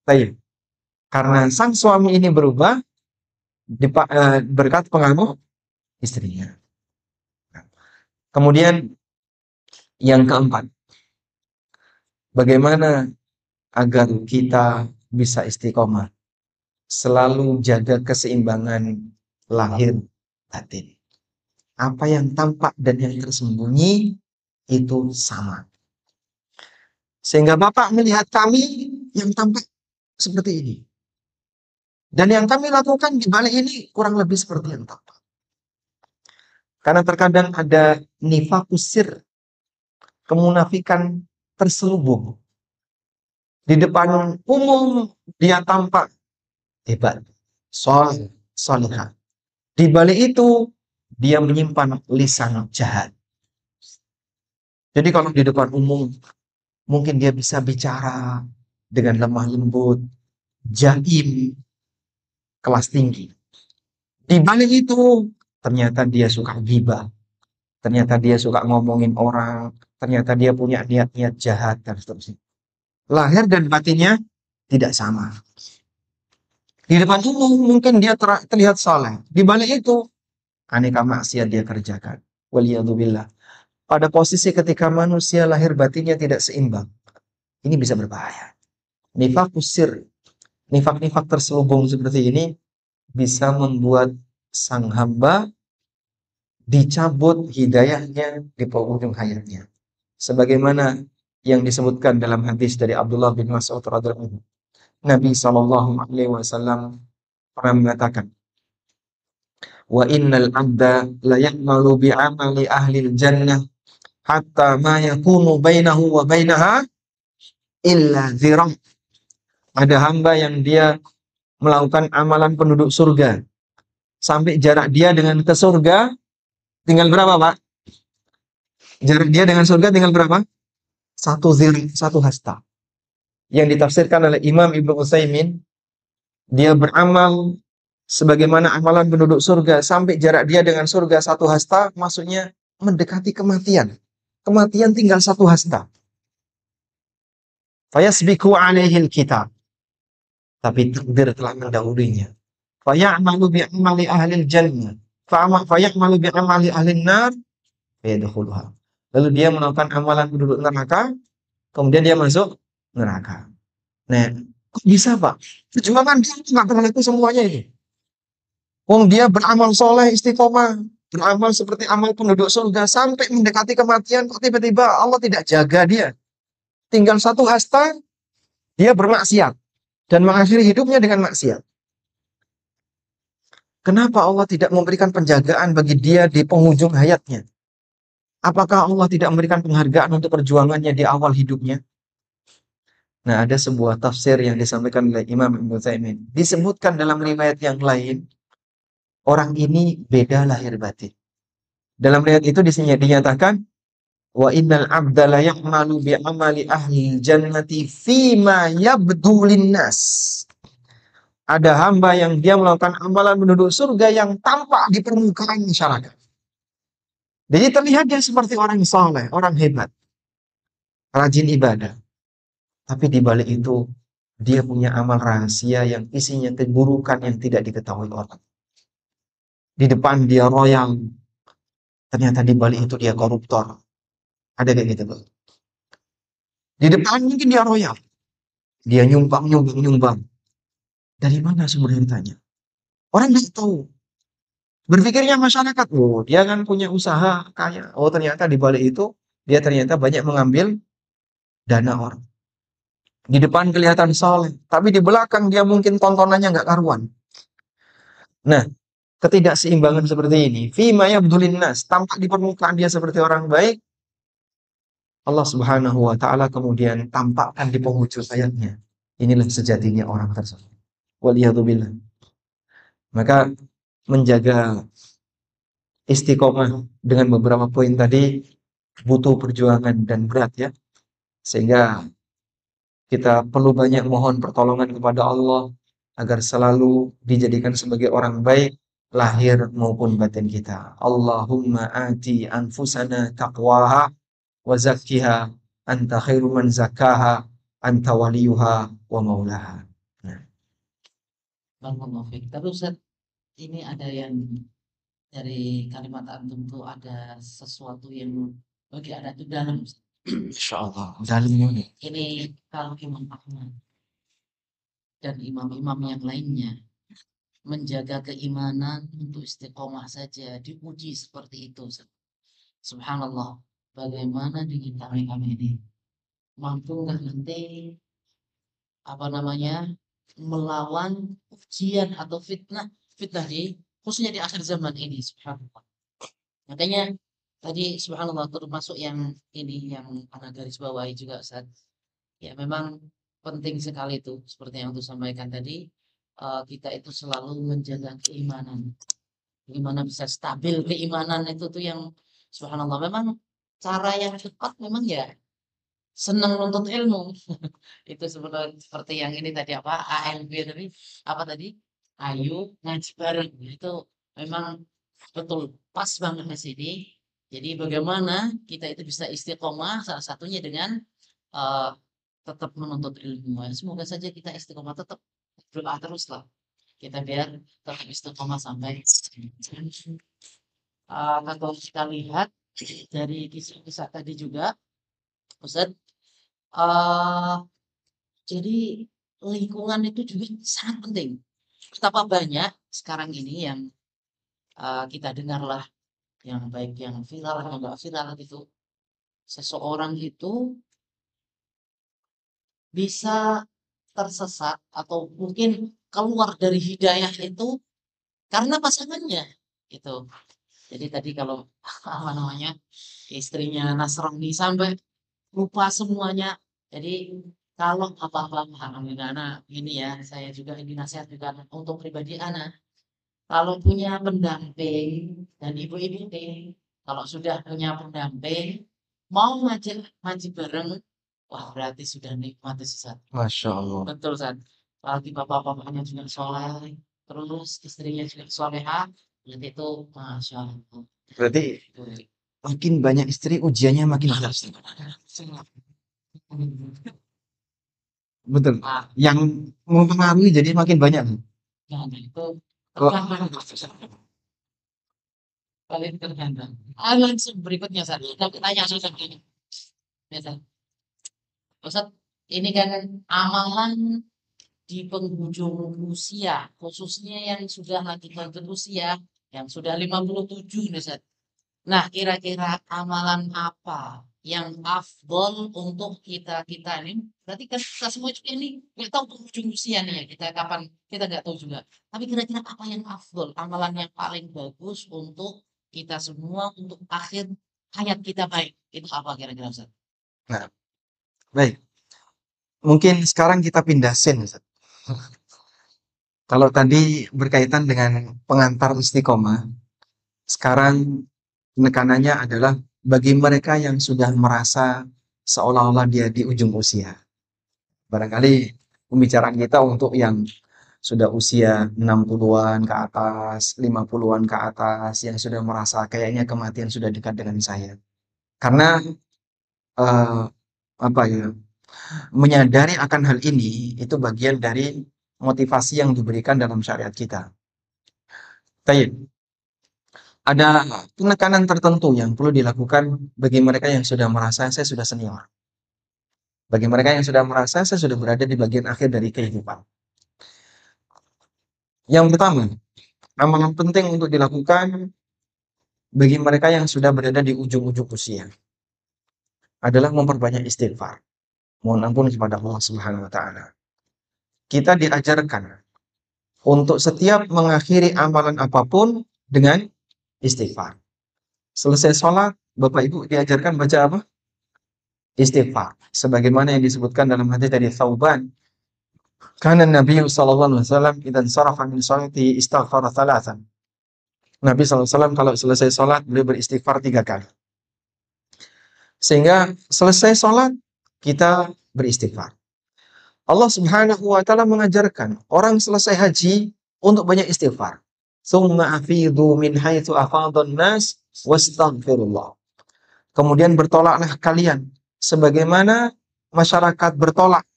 Speaker 1: Baik, karena sang suami ini berubah berkat pengaruh istrinya. Kemudian yang keempat, bagaimana agar kita bisa istiqomah? Selalu jaga keseimbangan lahir batin. Apa yang tampak dan yang tersembunyi itu sama. Sehingga Bapak melihat kami yang tampak seperti ini. Dan yang kami lakukan di balik ini kurang lebih seperti yang tampak. Karena terkadang ada nifakus sir, kemunafikan terselubung. Di depan umum dia tampak hebat, solihah. Di balik itu dia menyimpan lisan jahat. Jadi kalau di depan umum mungkin dia bisa bicara dengan lemah lembut, jaim, kelas tinggi. Di balik itu ternyata dia suka ghibah, ternyata dia suka ngomongin orang, ternyata dia punya niat-niat jahat dan seterusnya. Lahir dan batinnya tidak sama. Di depan umum mungkin dia terlihat saleh. Di balik itu aneka maksiat dia kerjakan. Waliyadzubillah. Pada posisi ketika manusia lahir batinnya tidak seimbang, ini bisa berbahaya. Nifakus sir, nifak-nifak terselubung seperti ini bisa membuat sang hamba dicabut hidayahnya di penghujung hayatnya. Sebagaimana yang disebutkan dalam hadis dari Abdullah bin Mas'ud radhiyallahu anhu. Nabi SAW pernah mengatakan, wa innal abda la ya'malu bi'amali ahli jannah hatta ma yakunu bainahu wa bainaha illa dzira'. Ada hamba yang dia melakukan amalan penduduk surga sampai jarak dia dengan ke surga tinggal berapa, Pak? Jarak dia dengan surga tinggal berapa? Satu hasta. Yang ditafsirkan oleh Imam Ibnu Utsaimin, dia beramal sebagaimana amalan penduduk surga sampai jarak dia dengan surga satu hasta, maksudnya mendekati kematian. Kematian tinggal satu hasta. Fayasbiqu alaihil kitab. Tapi takdir telah mendahulunya. Faya'malu bi'amali ahlil jannah. Faya'malu bi'amali ahlin nar. Fayadkhuluha. Lalu dia melakukan amalan penduduk neraka, kemudian dia masuk neraka. Nah, kok bisa, Pak? Perjuangan dia nggak pernah itu semuanya ini. Wong dia beramal soleh, istiqomah, beramal seperti amal penduduk surga sampai mendekati kematian, kok tiba-tiba Allah tidak jaga dia. Tinggal satu hasta, dia bermaksiat dan mengakhiri hidupnya dengan maksiat. Kenapa Allah tidak memberikan penjagaan bagi dia di penghujung hayatnya? Apakah Allah tidak memberikan penghargaan untuk perjuangannya di awal hidupnya? Nah, ada sebuah tafsir yang disampaikan oleh Imam Ibnu Utsaimin. Disebutkan dalam riwayat yang lain, orang ini beda lahir batin. Dalam riwayat itu dinyatakan, wa innal abda la ya'malu bi'amali ahli jannati fima yabdu linnas. Ada hamba yang dia melakukan amalan penduduk surga yang tampak di permukaan masyarakat. Jadi terlihat dia seperti orang saleh, orang hebat, rajin ibadah. Tapi di balik itu dia punya amal rahasia yang isinya keburukan yang tidak diketahui orang. Di depan dia royal, ternyata di balik itu dia koruptor. Ada kayak gitu, Bang. Di depan mungkin dia royal, dia nyumbang. Dari mana sumber hartanya? Orang nggak tahu. Berpikirnya masyarakat, oh dia kan punya usaha kaya. Oh ternyata di balik itu dia ternyata banyak mengambil dana orang. Di depan kelihatan soleh, tapi di belakang dia mungkin tontonannya nggak karuan. Nah, ketidakseimbangan seperti ini, fima yabdulin nas, tampak di permukaan dia seperti orang baik, Allah Subhanahu wa taala kemudian tampakkan di penghujung ayatnya. Inilah sejatinya orang tersebut. Waliyadzubillah. Maka menjaga istiqomah dengan beberapa poin tadi butuh perjuangan dan berat ya. Sehingga kita perlu banyak mohon pertolongan kepada Allah agar selalu dijadikan sebagai orang baik lahir maupun batin kita. Allahumma ati anfusana taqwaha wa zakkiha anta khairu man zakkaha anta waliyuha wa maulaha. Nah,
Speaker 2: Barakallahu fiik. Tapi Ustaz, ini ada yang dari kalimat antum tuh ada sesuatu yang bagi ada tuh dalam Ustaz.
Speaker 1: insyaallah dalamnya nih.
Speaker 2: Ini kalau Imam Ahmad dan imam-imam yang lainnya menjaga keimanan untuk istiqomah saja dipuji seperti itu Ustaz. Subhanallah, bagaimana dengan kami ini? Mampu nggak nanti apa namanya melawan ujian atau fitnah di khususnya di akhir zaman ini, subhanallah. Makanya tadi subhanallah termasuk yang ini yang anak garis bawahi juga Ustaz. Ya memang penting sekali itu seperti yang untuk sampaikan tadi, kita itu selalu menjaga keimanan. Gimana bisa stabil keimanan itu tuh yang subhanallah memang cara yang tepat memang ya senang nuntut ilmu. Itu seperti yang ini tadi apa ALB tadi apa tadi ayo ngaji bareng itu memang betul pas banget di sini. Jadi bagaimana kita itu bisa istiqomah salah satunya dengan eh, tetap menuntut ilmu. Ya, semoga saja kita istiqomah tetap berdoa terus lah kita biar tetap istiqomah sampai kalau kita lihat dari kisah-kisah tadi juga Ustaz, eh jadi lingkungan itu juga sangat penting. Betapa banyak sekarang ini yang kita dengarlah yang baik yang viral yang enggak viral gitu. Seseorang itu bisa tersesat atau mungkin keluar dari hidayah itu karena pasangannya gitu. Jadi tadi kalau apa namanya istrinya Nasrani sampai lupa semuanya. Jadi kalau apa-apa alhamdulillah ini ya saya juga ini nasihat juga untuk pribadi anak. Kalau punya pendamping dan ibu-ibu ini, kalau sudah punya pendamping, mau ngaji bareng, wah berarti sudah nikmati sesat.
Speaker 1: Masya Allah.
Speaker 2: Betul San. Apalagi bapak-bapaknya juga soleh, terus istrinya juga soleha, berarti itu masya Allah.
Speaker 1: Berarti makin banyak istri ujiannya makin berat. Betul.
Speaker 2: Ah,
Speaker 1: Yang mempengaruhi jadi makin banyak.
Speaker 2: nah, itu
Speaker 1: Kok
Speaker 2: tergantung paling tergantung. Langsung berikutnya San. Kita tanya San ini. Ya, San. Ustaz, ini kan amalan di penghujung usia, khususnya yang sudah lanjut usia, yang sudah 57 nih, Ustaz. Nah, kira-kira amalan apa yang afdol untuk kita ini? Berarti kan kita semua juga ini nggak tahu penghujung usia nih ya, kita kapan kita nggak tahu juga. Tapi kira-kira apa yang afdol, amalan yang paling bagus untuk kita semua untuk akhir hayat kita baik itu apa kira-kira Ustaz?
Speaker 1: nah, baik. Mungkin sekarang kita pindah scene, Ustaz. Kalau tadi berkaitan dengan pengantar istiqomah, sekarang penekanannya adalah bagi mereka yang sudah merasa seolah-olah dia di ujung usia. Barangkali pembicaraan kita untuk yang sudah usia 60-an ke atas, 50-an ke atas, yang sudah merasa kayaknya kematian sudah dekat dengan saya. Karena eh, apa ya, menyadari akan hal ini itu bagian dari motivasi yang diberikan dalam syariat kita. Baik, ada penekanan tertentu yang perlu dilakukan bagi mereka yang sudah merasa saya sudah senior. Bagi mereka yang sudah merasa saya sudah berada di bagian akhir dari kehidupan. Yang pertama, amalan penting untuk dilakukan bagi mereka yang sudah berada di ujung-ujung usia adalah memperbanyak istighfar. Mohon ampun kepada Allah Subhanahu wa taala. Kita diajarkan untuk setiap mengakhiri amalan apapun dengan istighfar. Selesai sholat, Bapak Ibu diajarkan baca apa? Istighfar. Sebagaimana yang disebutkan dalam hadis dari Thauban. Karena Nabi sallallahu alaihi wasallam idan sarafa min sholati istaghfara thalathan. Nabi SAW kalau selesai sholat, beliau beristighfar 3 kali. Sehingga selesai sholat, kita beristighfar. Allah Subhanahu wa Ta'ala mengajarkan orang selesai haji untuk banyak istighfar. Tsumma afidhu min haitsu afadhan nas wastaghfirullah. Kemudian bertolaklah kalian sebagaimana masyarakat bertolak.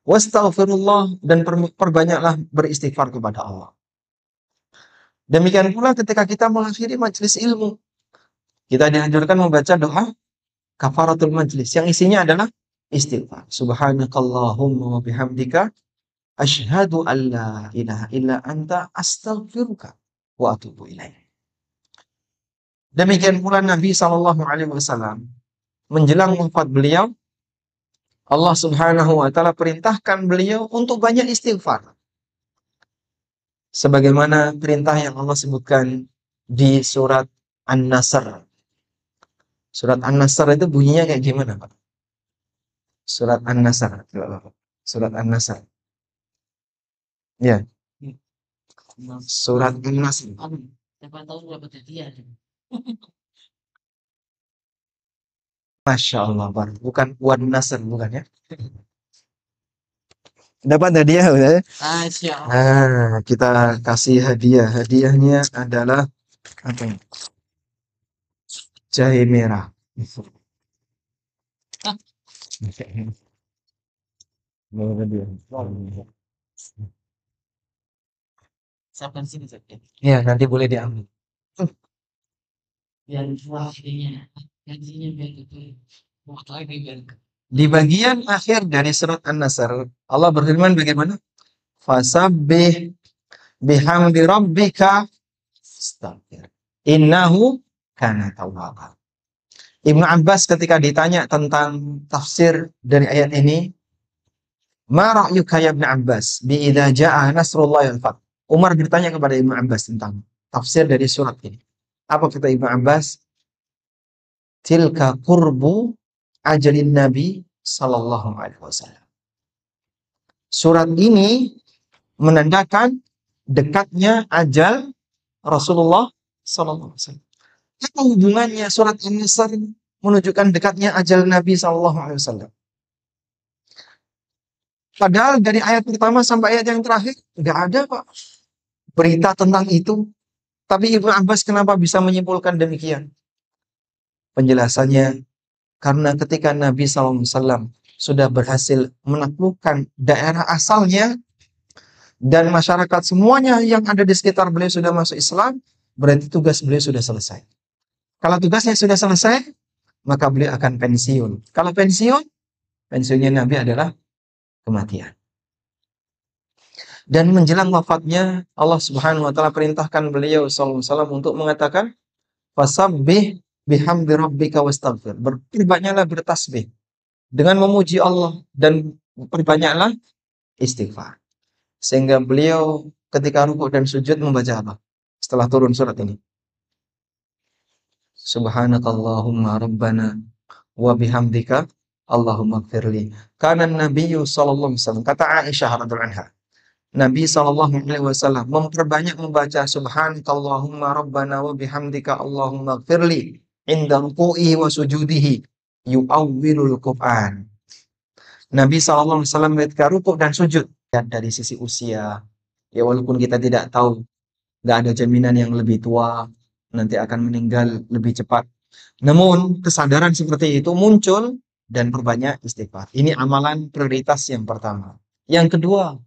Speaker 1: Wastaghfirullah, dan perbanyaklah beristighfar kepada Allah. Demikian pula ketika kita mengakhiri majelis ilmu, kita dianjurkan membaca doa kafaratul majlis yang isinya adalah istighfar. Subhanakallahumma wa bihamdika asyhadu an la ilaha illa anta astaghfiruka wa atubu ilaik. Demikian pula Nabi sallallahu alaihi wasallam menjelang wafat beliau, Allah Subhanahu wa Ta'ala perintahkan beliau untuk banyak istighfar. Sebagaimana perintah yang Allah sebutkan di surat An-Nasr. Surat An-Nasr itu bunyinya kayak gimana, Pak? Surat An-Nasr. Surat An-Nasr. Ya. Surat An-Nasr.
Speaker 2: Siapa tahu dapat hadiah.
Speaker 1: Masya Allah, Pak. Bukan Wan Nasr, bukan ya? Dapat hadiah udah ya? Nah, kita kasih hadiah. Hadiahnya adalah apa ini? Jahe merah.
Speaker 2: Siapkan sini saja.
Speaker 1: Ya, nanti boleh diambil.
Speaker 2: Biar murah hadiahnya. Gajinya biar gede. Waktu lagi biar
Speaker 1: Di bagian akhir dari surat An-Nasr, Allah berfirman bagaimana? Fasabbih bihamdi rabbika astaghfir. Innahu kana tawwaba. Ibnu Abbas ketika ditanya tentang tafsir dari ayat ini, ma ra'yuka ya Ibnu Abbas bi idza jaa nasrullahi wal fath. Umar bertanya kepada Ibnu Abbas tentang tafsir dari surat ini. Apa kata Ibnu Abbas? Tilka qurbu ajalin Nabi sallallahu alaihi wasallam. Surat ini menandakan dekatnya ajal Rasulullah sallallahu alaihi wasallam. Apa hubungannya surat An-Nasr menunjukkan dekatnya ajal Nabi sallallahu alaihi wasallam? Padahal dari ayat pertama sampai ayat yang terakhir nggak ada, Pak, berita tentang itu. Tapi Ibnu Abbas kenapa bisa menyimpulkan demikian? Penjelasannya, karena ketika Nabi SAW sudah berhasil menaklukkan daerah asalnya dan masyarakat semuanya yang ada di sekitar beliau sudah masuk Islam, berarti tugas beliau sudah selesai. Kalau tugasnya sudah selesai, maka beliau akan pensiun. Kalau pensiun, pensiunnya Nabi adalah kematian. Dan menjelang wafatnya, Allah Subhanahu wa Ta'ala perintahkan beliau SAW untuk mengatakan, fasabbih bihamdi rabbika wastaghfir. Perbanyaklah bertasbih dengan memuji Allah dan perbanyaklah istighfar. Sehingga beliau ketika rukuk dan sujud membaca apa? Setelah turun surat ini. Subhanakallahumma rabbana wa bihamdika Allahumma gfirli. Karena Nabi sallallahu alaihi wasallam, kata Aisyah radhiyallahu anha, Nabi sallallahu alaihi wasallam memperbanyak membaca subhanakallahumma rabbana wa bihamdika Allahumma gfirli inda ruku'ihi wa sujudihi yu'awwilul Qur'an. Nabi sallallahu alaihi wasallam ketika rukuk dan sujud, dari sisi usia, ya walaupun kita tidak tahu, nggak ada jaminan yang lebih tua nanti akan meninggal lebih cepat. Namun kesadaran seperti itu muncul dan perbanyak istighfar. Ini amalan prioritas yang pertama. Yang kedua,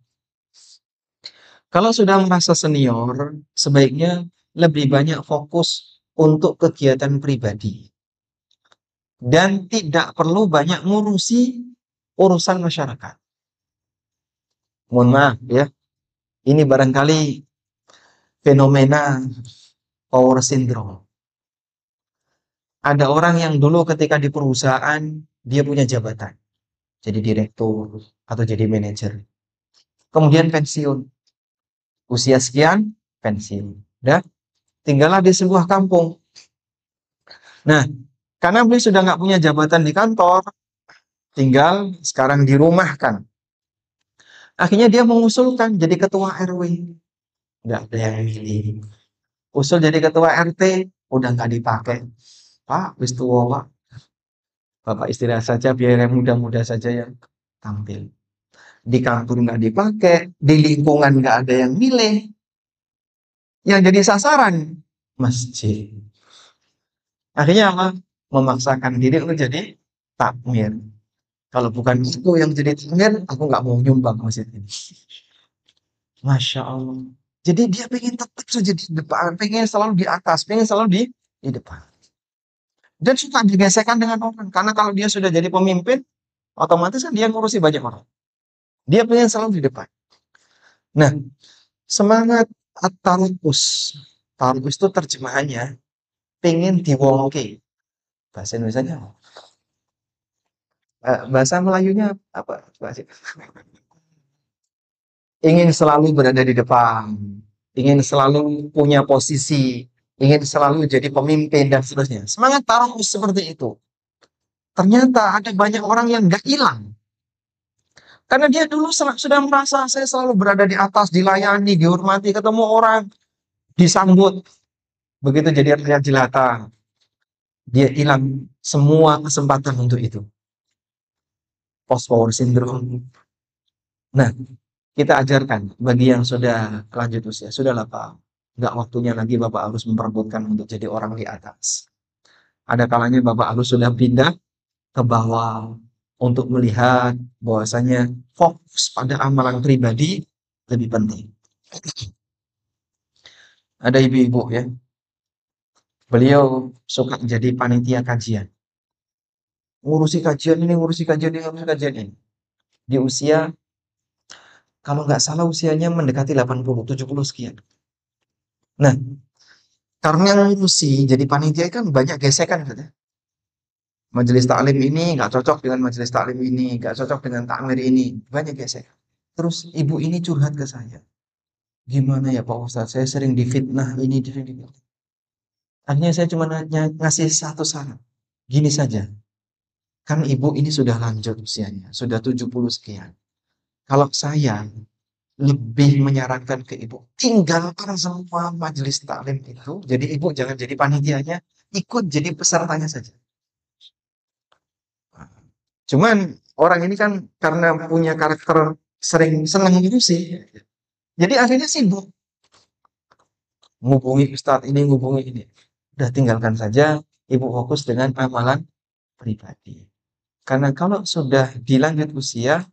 Speaker 1: kalau sudah merasa senior, sebaiknya lebih banyak fokus untuk kegiatan pribadi. Dan tidak perlu banyak ngurusi urusan masyarakat. Mohon maaf ya, ini barangkali fenomena power syndrome. Ada orang yang dulu ketika di perusahaan, dia punya jabatan. Jadi direktur atau jadi manajer. Kemudian pensiun. Usia sekian, pensiun. Udah, tinggallah di sebuah kampung. Nah, karena beliau sudah nggak punya jabatan di kantor, tinggal sekarang dirumahkan. Akhirnya dia mengusulkan jadi ketua RW. Nggak ada yang milih. Usul jadi ketua RT, udah nggak dipakai. Pak, wis tua, Pak. Bapak istirahat saja, biar yang muda-muda saja yang tampil. Di kantor nggak dipakai, di lingkungan nggak ada yang milih. Yang jadi sasaran, masjid. Akhirnya apa? Memaksakan diri untuk jadi takmir. Kalau bukan itu yang jadi takmir, aku nggak mau nyumbang masjid ini. Masya Allah. Jadi dia pengen tetap saja di depan, pengen selalu di atas, pengen selalu di depan. Dan suka digesekkan dengan orang. Karena kalau dia sudah jadi pemimpin, otomatis kan dia ngurusi banyak orang. Dia pengen selalu di depan. Nah, semangat at-tarkus. Tarkus itu terjemahannya pengen diwongke. Bahasa Indonesianya apa? Bahasa Melayunya apa? Ingin selalu berada di depan, ingin selalu punya posisi, ingin selalu jadi pemimpin dan seterusnya. Semangat tarkus seperti itu. Ternyata ada banyak orang yang nggak hilang. Karena dia dulu sudah merasa saya selalu berada di atas, dilayani, dihormati, ketemu orang, disambut. Begitu jadi rakyat jelata, dia hilang semua kesempatan untuk itu. Post power syndrome. Nah, kita ajarkan bagi yang sudah lanjut usia, sudahlah Pak, nggak waktunya lagi Bapak harus memperebutkan untuk jadi orang di atas. Ada kalanya Bapak harus sudah pindah ke bawah untuk melihat bahwasanya fokus pada amalan pribadi lebih penting. Ada ibu-ibu ya, beliau suka jadi panitia kajian. Ngurusi kajian ini, ngurusi kajian ini, ngurusi kajian ini. Di usia, kalau nggak salah usianya mendekati 80, 70 sekian. Nah, karena ngurusi jadi panitia kan banyak gesekan katanya. Majelis taklim ini nggak cocok dengan majelis taklim ini, nggak cocok dengan takmir ini, banyak gesekan. Terus ibu ini curhat ke saya. Gimana ya Pak Ustadz, saya sering difitnah ini, sering difitnah. Akhirnya saya cuma ngasih satu saran. Gini saja, kan ibu ini sudah lanjut usianya, sudah 70 sekian. Kalau saya lebih menyarankan ke ibu, tinggalkan semua majelis taklim itu. Jadi ibu jangan jadi panitianya, ikut jadi pesertanya saja. Cuman orang ini kan karena punya karakter sering senang ngurusi, jadi akhirnya sibuk. Ngubungi Ustadz ini, ngubungi ini. Udah tinggalkan saja, ibu fokus dengan amalan pribadi. Karena kalau sudah di lanjut usia,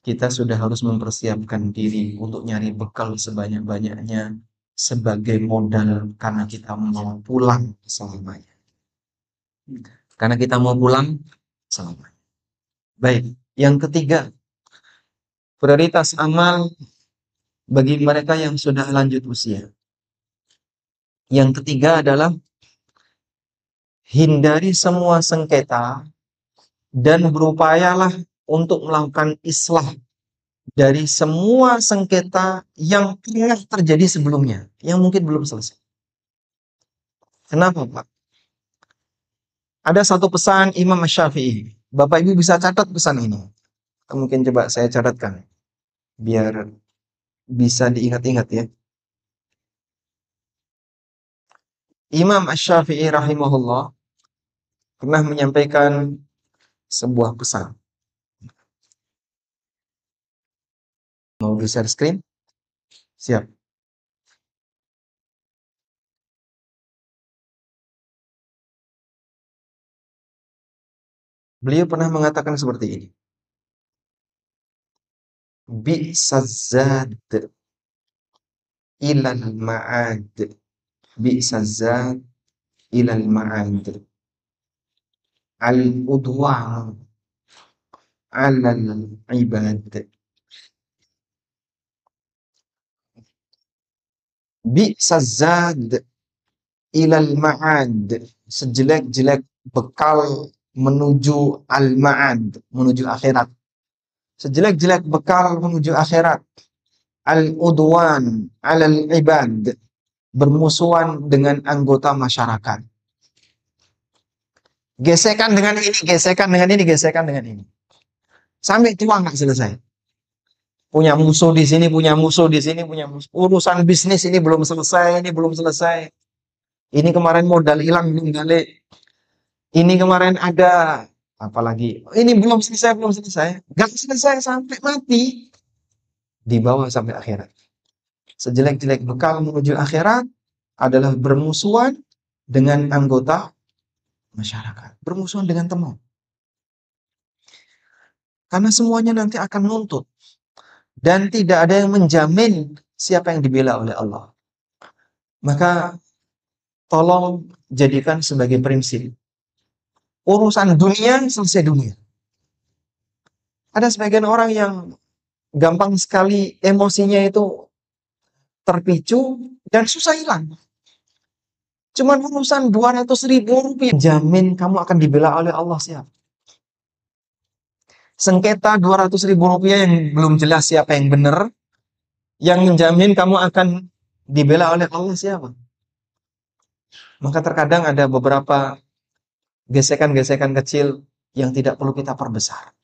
Speaker 1: kita sudah harus mempersiapkan diri untuk nyari bekal sebanyak-banyaknya sebagai modal karena kita mau pulang selamanya. Karena kita mau pulang selamanya. Baik, yang ketiga, prioritas amal bagi mereka yang sudah lanjut usia. Yang ketiga adalah hindari semua sengketa dan berupayalah untuk melakukan islah dari semua sengketa yang pernah terjadi sebelumnya, yang mungkin belum selesai. Kenapa, Pak? Ada satu pesan Imam Syafi'i. Bapak Ibu bisa catat pesan ini. Mungkin coba saya catatkan, biar bisa diingat-ingat ya. Imam Syafi'i rahimahullah pernah menyampaikan sebuah pesan. Mau di-share screen? Siap. Beliau pernah mengatakan seperti ini. Bi'sazad ilal ma'ad. Bi'sazad ilal ma'ad. Al-udwan alal ibad. Bi'sazad ilal ma'ad. Sejelek-jelek bekal menuju al-ma'ad, menuju akhirat. Sejelek-jelek bekal menuju akhirat al-udwan 'alal ibad, bermusuhan dengan anggota masyarakat. Gesekan dengan ini, gesekan dengan ini, gesekan dengan ini. Sampai tua nggak selesai. Punya musuh di sini, punya musuh di sini, punya musuh. Urusan bisnis ini belum selesai, ini belum selesai. Ini kemarin modal hilang belum balik. Ini kemarin ada apalagi. Ini belum selesai, belum selesai. Nggak selesai sampai mati. Dibawa sampai akhirat. Sejelek-jelek bekal menuju akhirat adalah bermusuhan dengan anggota masyarakat. Bermusuhan dengan teman. Karena semuanya nanti akan nuntut. Dan tidak ada yang menjamin siapa yang dibela oleh Allah. Maka tolong jadikan sebagai prinsip. Urusan dunia, selesai dunia. Ada sebagian orang yang gampang sekali emosinya itu terpicu dan susah hilang. Cuman urusan 200.000 rupiah, jamin kamu akan dibela oleh Allah siapa? Sengketa 200.000 rupiah yang belum jelas siapa yang benar, yang menjamin kamu akan dibela oleh Allah siapa? Maka terkadang ada beberapa gesekan-gesekan kecil yang tidak perlu kita perbesar.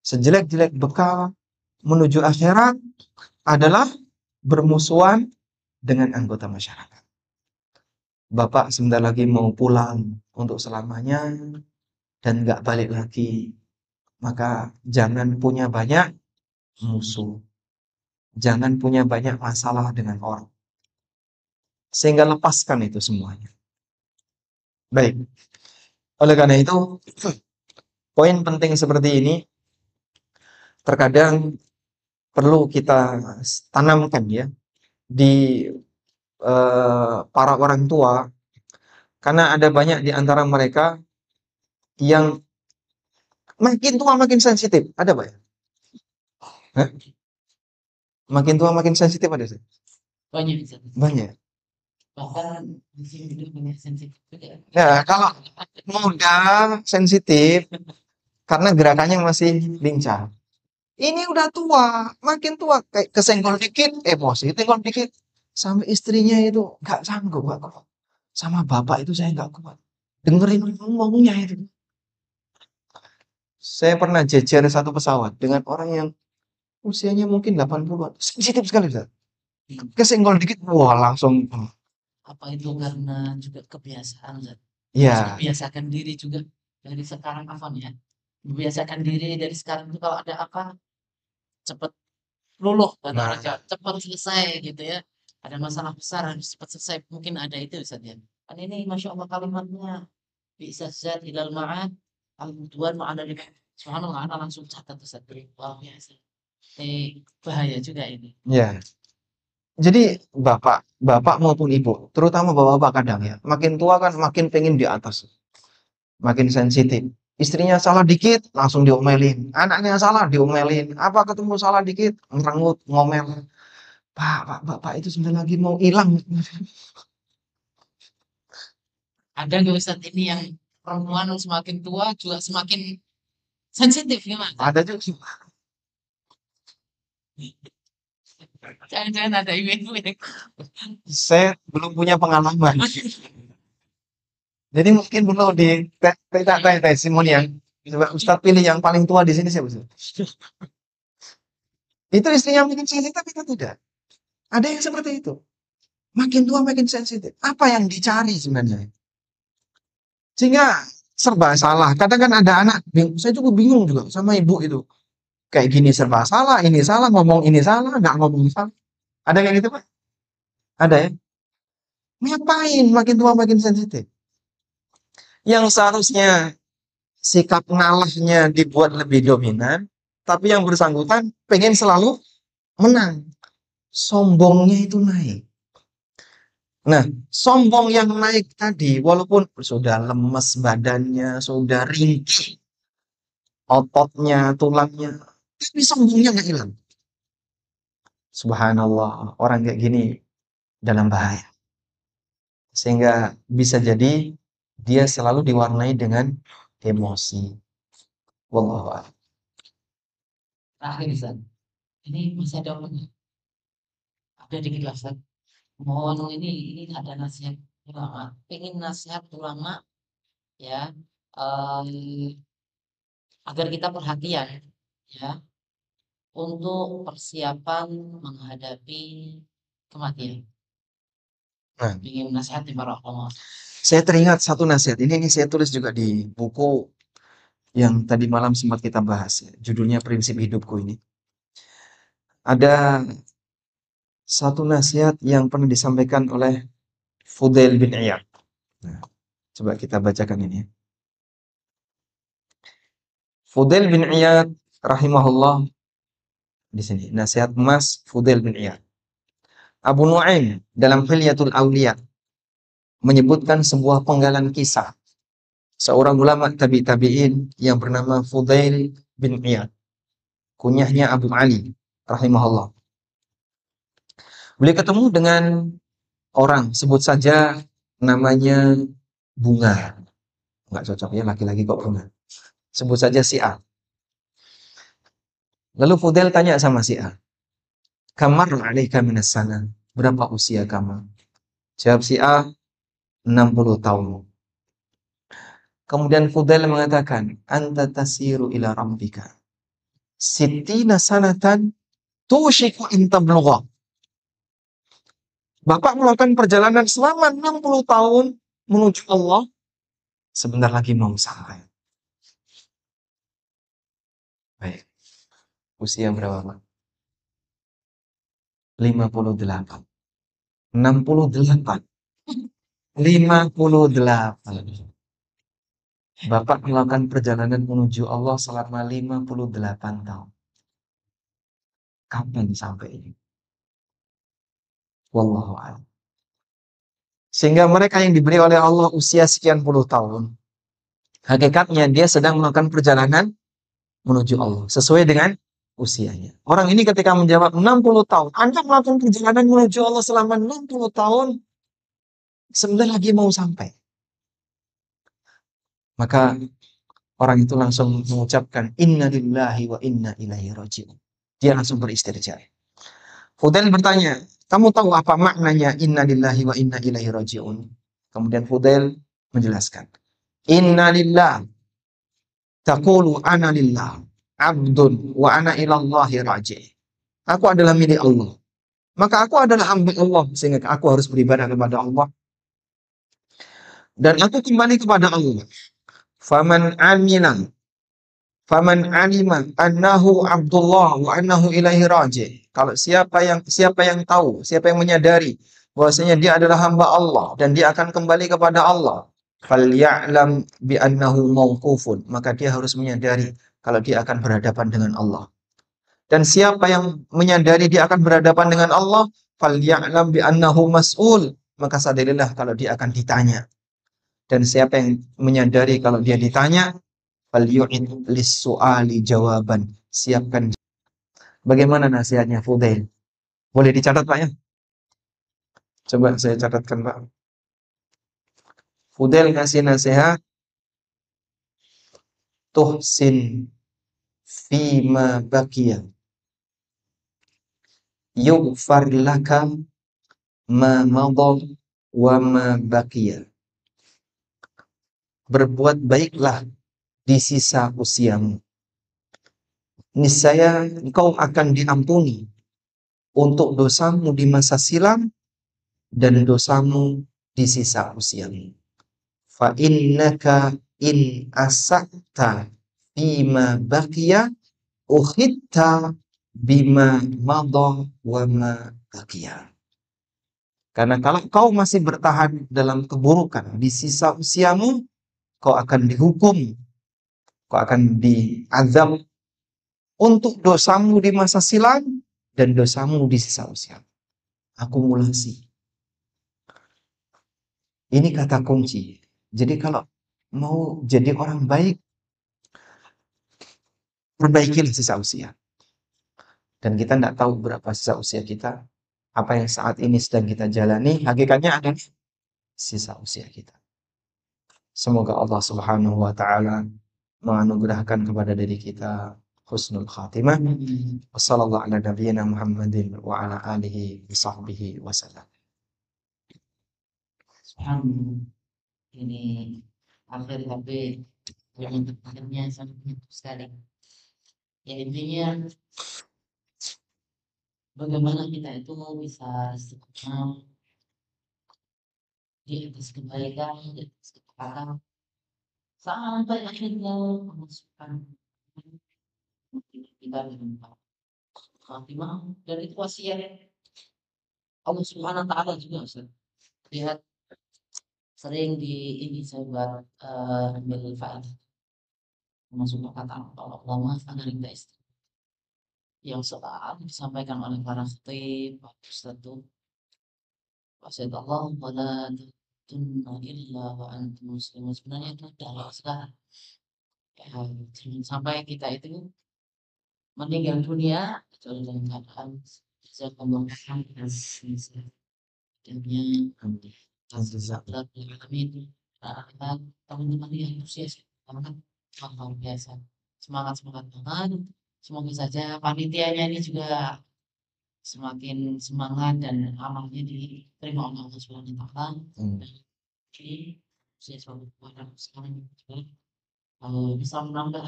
Speaker 1: Sejelek-jelek bekal menuju akhirat adalah bermusuhan dengan anggota masyarakat. Bapak sebentar lagi mau pulang untuk selamanya dan nggak balik lagi. Maka jangan punya banyak musuh. Jangan punya banyak masalah dengan orang. Sehingga lepaskan itu semuanya. Baik. Oleh karena itu, poin penting seperti ini terkadang perlu kita tanamkan ya di para orang tua, karena ada banyak di antara mereka yang makin tua makin sensitif. Ada Pak ya? Hah? Makin tua makin sensitif ada sih?
Speaker 2: Banyak bisa.
Speaker 1: Banyak.
Speaker 2: Bahkan di sini juga banyak sensitif juga.
Speaker 1: Ya, kalau muda sensitif karena gerakannya masih lincah. Ini udah tua, makin tua kayak kesenggol dikit emosi, senggol dikit sama istrinya itu nggak sanggup, nggak kuat. Sama bapak itu saya nggak kuat. Dengerin ngomongnya itu. Saya pernah jejer satu pesawat dengan orang yang usianya mungkin 80-an. Sensitif sekali, Ustaz. Kesenggol dikit, wah langsung.
Speaker 2: Apa itu karena juga kebiasaan, Zat?
Speaker 1: Ya,
Speaker 2: Membiasakan diri juga dari sekarang apa ya? Membiasakan diri dari sekarang itu kalau ada apa cepat luluh kata
Speaker 1: nah,
Speaker 2: orang Jawa, cepat selesai gitu ya. Ada masalah besar harus cepat selesai. Mungkin ada itu Ustaz ya. Kan ini Masya Allah kalimatnya bisa zat ilal ma'ad al-mudwan ma'ana lima. Subhanallah, ana langsung catat Ustaz. Luar biasa. Bahaya juga ini.
Speaker 1: ya. Jadi bapak maupun ibu, terutama bapak-bapak kadang ya, makin tua kan makin pengen di atas, makin sensitif. Istrinya salah dikit, langsung diomelin. Anaknya salah, diomelin. Apa ketemu salah dikit, ngerengut, ngomel. Bapak itu sebentar lagi mau hilang.
Speaker 2: Ada nggak Ustaz ini yang perempuan semakin tua juga semakin sensitif gimana?
Speaker 1: Ada juga.
Speaker 2: Jangan-jangan ada ibu-ibu yang
Speaker 1: Saya belum punya pengalaman. Jadi mungkin perlu di testimoni yang coba Ustadz pilih yang paling tua di sini siapa Ustaz? Itu istrinya makin sensitif itu tidak. Ada yang seperti itu. Makin tua makin sensitif. Apa yang dicari sebenarnya? Sehingga serba salah. Kadang kan ada anak, saya juga bingung juga sama ibu itu. Kayak gini serba salah, ini salah, ngomong ini salah, nggak ngomong salah. Ada kayak gitu Pak? Ada ya? Ngapain makin tua makin sensitif? Yang seharusnya sikap ngalahnya dibuat lebih dominan, tapi yang bersangkutan pengen selalu menang. Sombongnya itu naik. Nah, sombong yang naik tadi, walaupun sudah lemes badannya, sudah ringkih, ototnya, tulangnya, tapi sombongnya nggak hilang. Subhanallah, orang kayak gini dalam bahaya. Sehingga bisa jadi dia selalu diwarnai dengan emosi. Wallahu a'lam.
Speaker 2: terakhir Ustaz. Ini masih ada waktu. ada dikit lah Ustaz. Mohon ini ada nasihat ulama. Pengen nasihat ulama ya, agar kita perhatian ya untuk persiapan menghadapi kematian.
Speaker 1: Nah,
Speaker 2: Ingin nasihat di para ulama.
Speaker 1: saya teringat satu nasihat. Ini saya tulis juga di buku yang tadi malam sempat kita bahas ya. Judulnya Prinsip Hidupku ini. Ada satu nasihat yang pernah disampaikan oleh Fudail bin Iyad. Nah, coba kita bacakan ini. Fudail bin Iyad rahimahullah, di sini nasihat emas Fudail bin Iyad. Abu Nuaim dalam Hilyatul Auliya menyebutkan sebuah penggalan kisah seorang ulama tabi'in yang bernama Fudail bin Iyad. Kunyahnya Abu Ali rahimahullah. Beliau ketemu dengan orang, sebut saja namanya Bunga. Enggak cocok ya, laki-laki kok Bunga. Sebut saja si A. Lalu Fudail tanya sama si A, "Kamar alaika minas sana?" Berapa usia kamu? Jawab si A, 60 tahun. Kemudian Fudail mengatakan, "Anta tasiru ila rabbika sittina sanatan tushiku in tablugha." Bapak melakukan perjalanan selama 60 tahun menuju Allah, sebentar lagi mau sampai. Baik. Usia berapa, Pak? 58. 68. 58. Bapak melakukan perjalanan menuju Allah selama 58 tahun. Kapan sampai ini? Wallahu a'lam. Sehingga mereka yang diberi oleh Allah usia sekian puluh tahun, hakikatnya dia sedang melakukan perjalanan menuju Allah sesuai dengan usianya. Orang ini ketika menjawab 60 tahun, Anda melakukan perjalanan menuju Allah selama 60 tahun, sebentar lagi mau sampai. Maka orang itu langsung mengucapkan inna lillahi wa inna ilaihi raji'un. Dia langsung beristirja. Fudail bertanya, kamu tahu apa maknanya inna lillahi wa inna ilaihi raji'un? Kemudian Fudail menjelaskan, inna lillah taqulu ana lillah abdun wa ana ilallahi raji'. Aku adalah milik Allah. Maka aku adalah hamba Allah, sehingga aku harus beribadah kepada Allah. Dan aku kembali kepada Allah. Faman alima annahu abdullah wa annahu ilaihi raji'. Kalau siapa yang tahu, siapa yang menyadari bahwasanya dia adalah hamba Allah dan dia akan kembali kepada Allah, falya'lam bi annahu mauqufun, maka dia harus menyadari kalau dia akan berhadapan dengan Allah. Dan siapa yang menyadari dia akan berhadapan dengan Allah, falya'lam bi annahu mas'ul, maka sadarilah kalau dia akan ditanya. Dan siapa yang menyadari kalau dia ditanya, falyu'id lis-su'ali jawaban, siapkan. Bagaimana nasihatnya Fudail? Boleh dicatat, Pak ya? Coba saya catatkan, Pak. Fudail ngasih nasihat, tuhsin fima baqiya yughfar laka ma madha wa ma baqiya. Berbuat baiklah di sisa usiamu. Niscaya engkau akan diampuni untuk dosamu di masa silam dan dosamu di sisa usiamu. Fa innaka in asakta fima baqiya ukhitta bima madha wa ma baqiya. Karena kalau kau masih bertahan dalam keburukan di sisa usiamu, kau akan dihukum, kau akan diazab untuk dosamu di masa silam dan dosamu di sisa usia. Akumulasi. Ini kata kunci. Jadi kalau mau jadi orang baik, perbaikilah sisa usia. Dan kita tidak tahu berapa sisa usia kita. Apa yang saat ini sedang kita jalani, hakikatnya adalah sisa usia kita. Semoga Allah Subhanahu wa Ta'ala menganugerahkan kepada diri kita husnul khatimah. Wassallallahu ala nabiyyina Muhammadin wa ala alihi wa sahbihi wasallam.
Speaker 2: Subhanallah. Ini akhir tapi yang akhirnya sangat menyentuh sekali. Ya intinya bagaimana kita itu bisa istiqomah di atas kebaikan, di atas ketaatan, sampai akhirnya memasukkan kita dengan khatimah, dan itu wasiat Allah Subhanahu wa taala juga, Ustaz. Lihat sering di ini saya buat ambil faedah masuk kata Allah maafkan kita istri yang selalu disampaikan oleh para khatib, Ustaz itu wasiat Allah wala tatunna illa wa antum muslimun. Sebenarnya itu dalam sekali. Ya, jangan sampai kita itu meninggal dunia kecuali dalam keadaan jazakallahu khairan atas dan alamin. Teman-teman yang antusias banget, luar biasa, semangat banget. Semoga saja panitianya ini juga semakin semangat dan amalnya diterima oleh Allah Subhanahu wa taala. Dan ini saya selalu berharap sekarang juga bisa menambah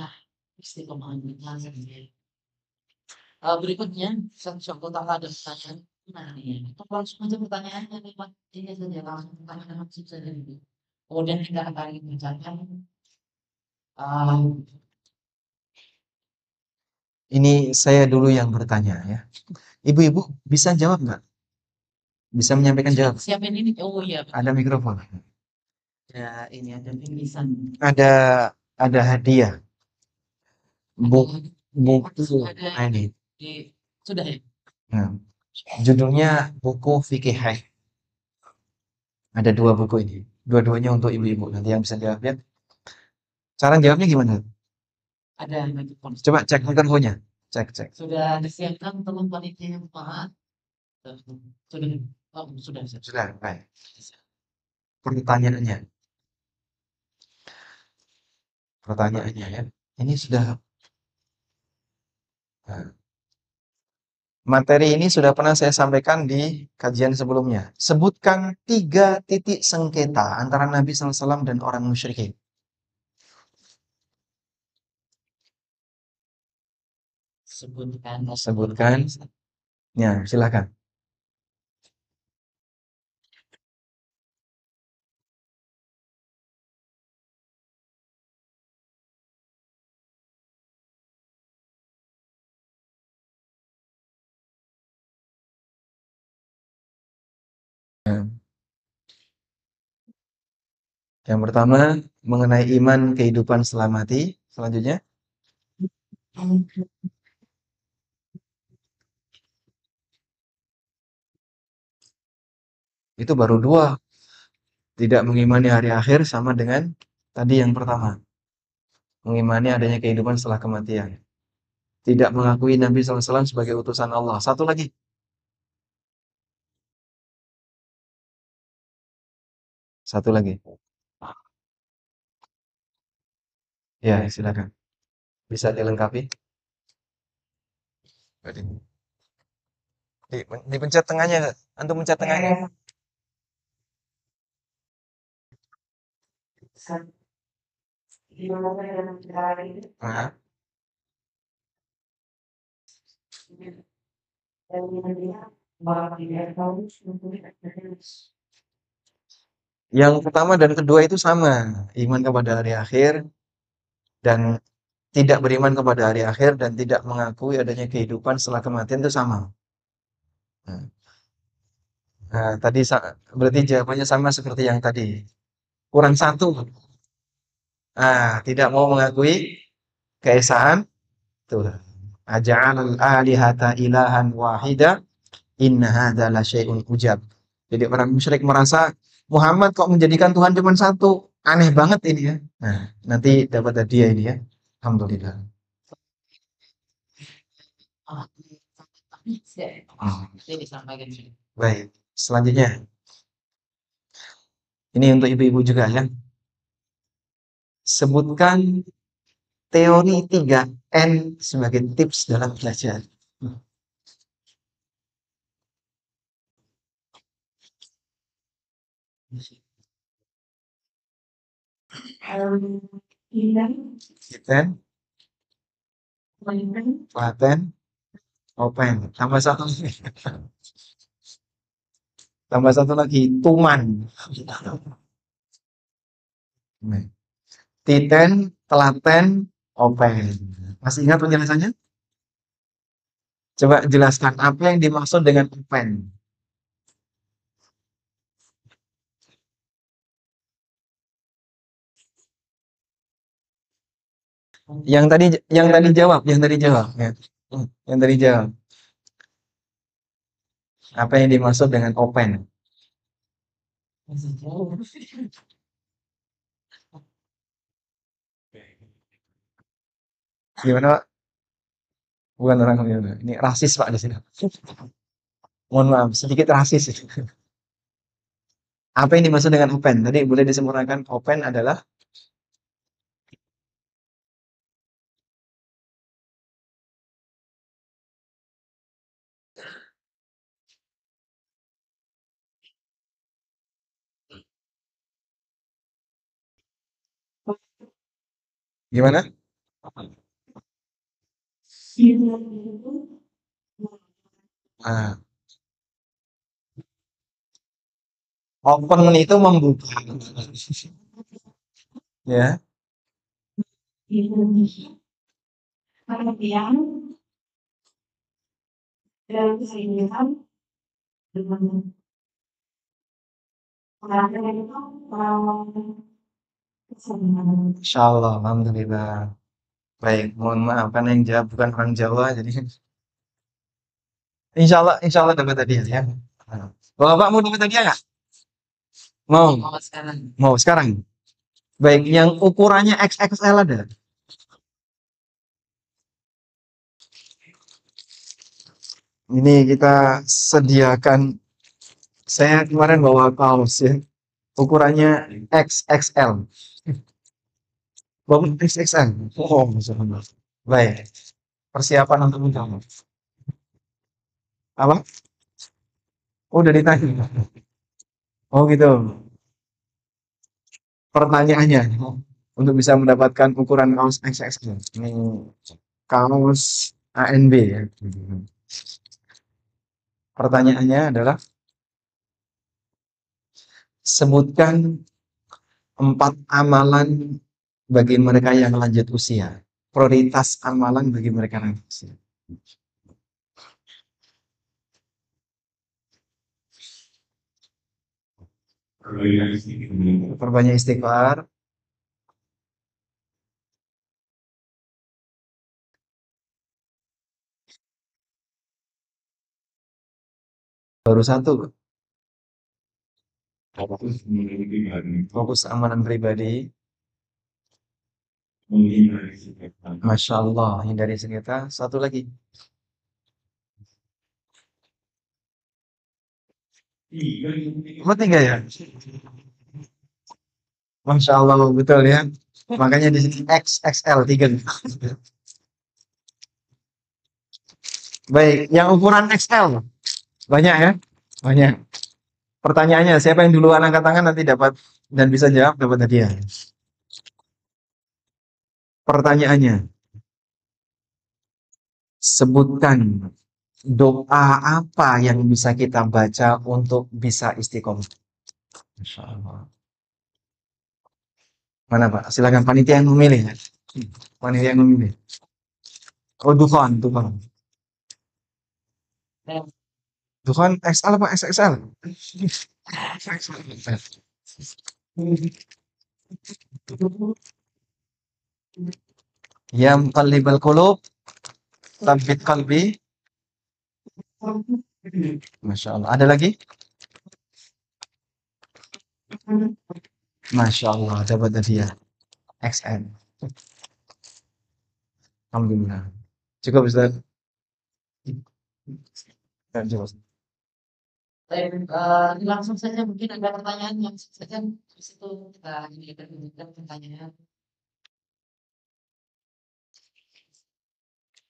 Speaker 2: istiqomahan kita. Berikutnya, insyaallah taala ada pertanyaan. Nah, ini kita langsung aja pertanyaannya nih Pak. Ini saja langsung pertanyaan langsung saja dulu. Kemudian kita akan bincangkan.
Speaker 1: Ini saya dulu yang bertanya ya. Ibu-ibu bisa jawab nggak? Bisa menyampaikan jawab?
Speaker 2: Siapin ini. Oh iya.
Speaker 1: Ada mikrofon.
Speaker 2: Ya, ini ada tulisan.
Speaker 1: Ada hadiah. Buku ini.
Speaker 2: Sudah ya?
Speaker 1: Nah, judulnya buku fikih Haid. Ada 2 buku ini. Dua-duanya untuk ibu-ibu. Nanti yang bisa jawab ya. Cara jawabnya gimana?
Speaker 2: Ada mikrofon.
Speaker 1: Coba cek mikrofonnya. Cek.
Speaker 2: Sudah disiapkan teman panitia yang Pak? Sudah. Oh, sudah.
Speaker 1: Sudah, baik. Pertanyaannya ya. Ini sudah materi ini sudah pernah saya sampaikan di kajian sebelumnya. Sebutkan 3 titik sengketa antara Nabi SAW dan orang musyrikin. Sebutkan. Ya, silakan. Yang pertama mengenai iman kehidupan setelah mati. Selanjutnya itu baru 2. Tidak mengimani hari akhir sama dengan tadi yang pertama. Mengimani adanya kehidupan setelah kematian. Tidak mengakui Nabi SAW sebagai utusan Allah. Satu lagi. Ya, silakan. Bisa dilengkapi. Dipencet tengahnya. Antum pencet tengahnya. Nah. Yang pertama dan kedua itu sama. Iman kepada hari akhir dan tidak beriman kepada hari akhir dan tidak mengakui adanya kehidupan setelah kematian itu sama. Nah, tadi berarti jawabannya sama seperti yang tadi. Kurang 1. Tidak mau mengakui keesaan Tuhan. Aja'alal alihata ilahan wahida inna hadza la syai'un ujab. Jadi orang musyrik merasa Muhammad kok menjadikan Tuhan cuma 1. Aneh banget ini ya. Nah, nanti dapat hadiah ini ya. Alhamdulillah. Baik, selanjutnya. Ini untuk ibu-ibu juga ya. Sebutkan teori 3N sebagai tips dalam belajar. Kita paten, open. Tambah satu lagi, tuman. Titen, telaten, open. Masih ingat penjelasannya? Coba jelaskan apa yang dimaksud dengan open. Yang tadi jawab ya. Yang tadi jawab. Apa yang dimaksud dengan open? Gimana, Pak? Bukan orang Filipina. Ini rasis, Pak, di sini. Mohon maaf, sedikit rasis. Apa yang dimaksud dengan open? Tadi boleh disempurnakan. Open adalah gimana? Nah, open itu membuka. Ya. Insya Allah, alhamdulillah. Baik, mohon maaf karena yang jawab bukan orang Jawa, jadi insya Allah dapat hadiah ya. Bapak mau dapat hadiah nggak? Mau,
Speaker 2: Mau sekarang.
Speaker 1: mau sekarang. Baik, yang ukurannya XXL ada. Ini kita sediakan. Saya kemarin bawa kaos ya. Ukurannya XXL. Bapak XXL. Oh, Masya Allah. Baik, persiapan untuk menjawab. Apa? Oh, udah ditanya. Oh, gitu. Pertanyaannya untuk bisa mendapatkan ukuran kaos XXL. Ini kaos ANB ya. Pertanyaannya adalah sebutkan 4 amalan bagi mereka yang lanjut usia. Prioritas amalan bagi mereka yang lanjut usia. Perbanyak istighfar. Baru satu. Fokus amalan pribadi. Masya Allah, hindari sengketa. Satu lagi. Nomor 3 ya. Masya Allah, betul ya. Makanya di sini XXL 3. Baik, yang ukuran XL banyak ya, banyak. Pertanyaannya, siapa yang duluan angkat tangan nanti dapat dan bisa jawab dapat hadiah. Pertanyaannya, sebutkan doa apa yang bisa kita baca untuk bisa istiqomah. Masya Allah. Mana Pak? Silakan panitia yang memilih. Panitia yang memilih. Oh, Dukhan. Dukhan XL apa XXL? Ya muqallibal qulub, tsabbit qalbi. Masya Allah. Ada lagi? Masya Allah, dapat hadiah XN. Alhamdulillah. Cukup Ustaz. Cukup.
Speaker 2: Baik, langsung saja mungkin ada pertanyaan langsung saja. Di situ kita ini akan menunjukkan pertanyaan.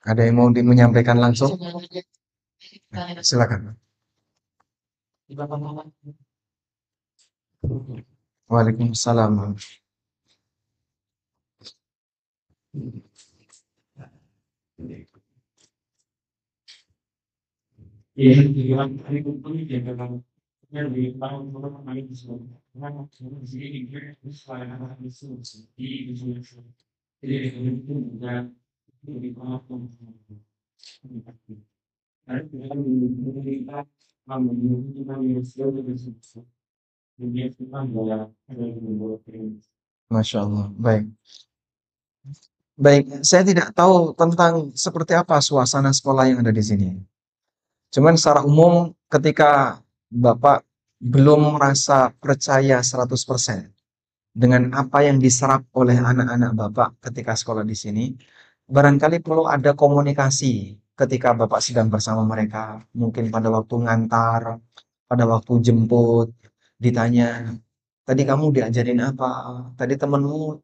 Speaker 1: Ada yang mau menyampaikan langsung?
Speaker 2: Langsung aja kita
Speaker 1: Silakan.
Speaker 2: di bapak-bapak.
Speaker 1: Waalaikumsalam. Masya Allah. Baik. Baik, saya tidak tahu tentang seperti apa suasana sekolah yang ada di sini. Cuman secara umum ketika Bapak belum merasa percaya 100% dengan apa yang diserap oleh anak-anak Bapak ketika sekolah di sini, barangkali perlu ada komunikasi ketika Bapak sedang bersama mereka, mungkin pada waktu ngantar, pada waktu jemput, ditanya, tadi kamu diajarin apa? Tadi temenmu,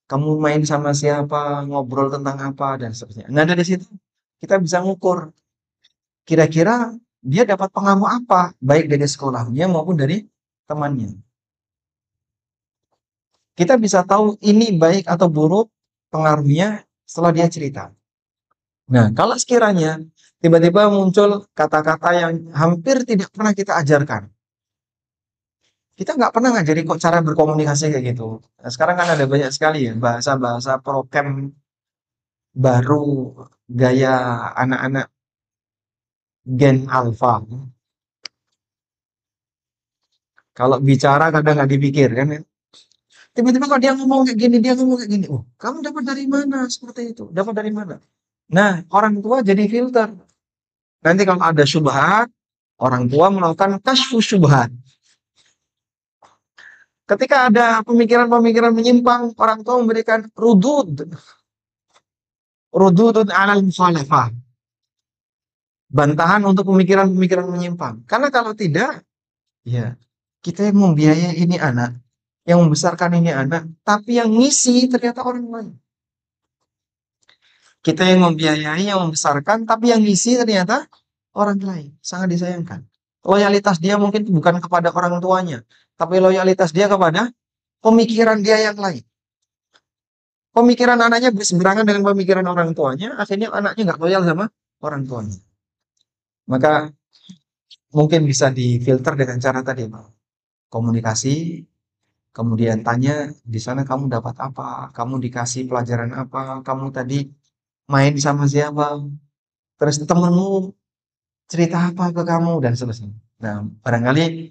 Speaker 1: kamu main sama siapa? Ngobrol tentang apa? Dan seterusnya. Nah, dari situ kita bisa ngukur kira-kira dia dapat pengaruh apa, baik dari sekolahnya maupun dari temannya. Kita bisa tahu ini baik atau buruk pengaruhnya setelah dia cerita. Nah, kalau sekiranya tiba-tiba muncul kata-kata yang hampir tidak pernah kita ajarkan. Kita nggak pernah ngajari kok cara berkomunikasi kayak gitu. Nah, sekarang kan ada banyak sekali ya bahasa-bahasa prokem baru gaya anak-anak Gen Alpha. Kalau bicara kadang nggak dipikir kan ya. Tiba-tiba kalau dia ngomong kayak gini, dia ngomong kayak gini. Oh, kamu dapat dari mana seperti itu? Dapat dari mana? Nah, orang tua jadi filter. Nanti kalau ada syubhat, orang tua melakukan kasyfu syubhat. Ketika ada pemikiran-pemikiran menyimpang, orang tua memberikan rududun alal mukhalafah. Bantahan untuk pemikiran-pemikiran menyimpang. Karena kalau tidak, ya kita yang membiayai ini anak, yang membesarkan ini anak, tapi yang ngisi ternyata orang lain. Kita yang membiayai, yang membesarkan, tapi yang ngisi ternyata orang lain. Sangat disayangkan. Loyalitas dia mungkin bukan kepada orang tuanya, tapi loyalitas dia kepada pemikiran dia yang lain. Pemikiran anaknya berseberangan dengan pemikiran orang tuanya, akhirnya anaknya nggak loyal sama orang tuanya. Maka mungkin bisa difilter dengan cara tadi, Pak. Komunikasi, kemudian tanya, di sana kamu dapat apa? Kamu dikasih pelajaran apa? Kamu tadi main sama siapa? Terus temenmu cerita apa ke kamu dan seterusnya. Nah, barangkali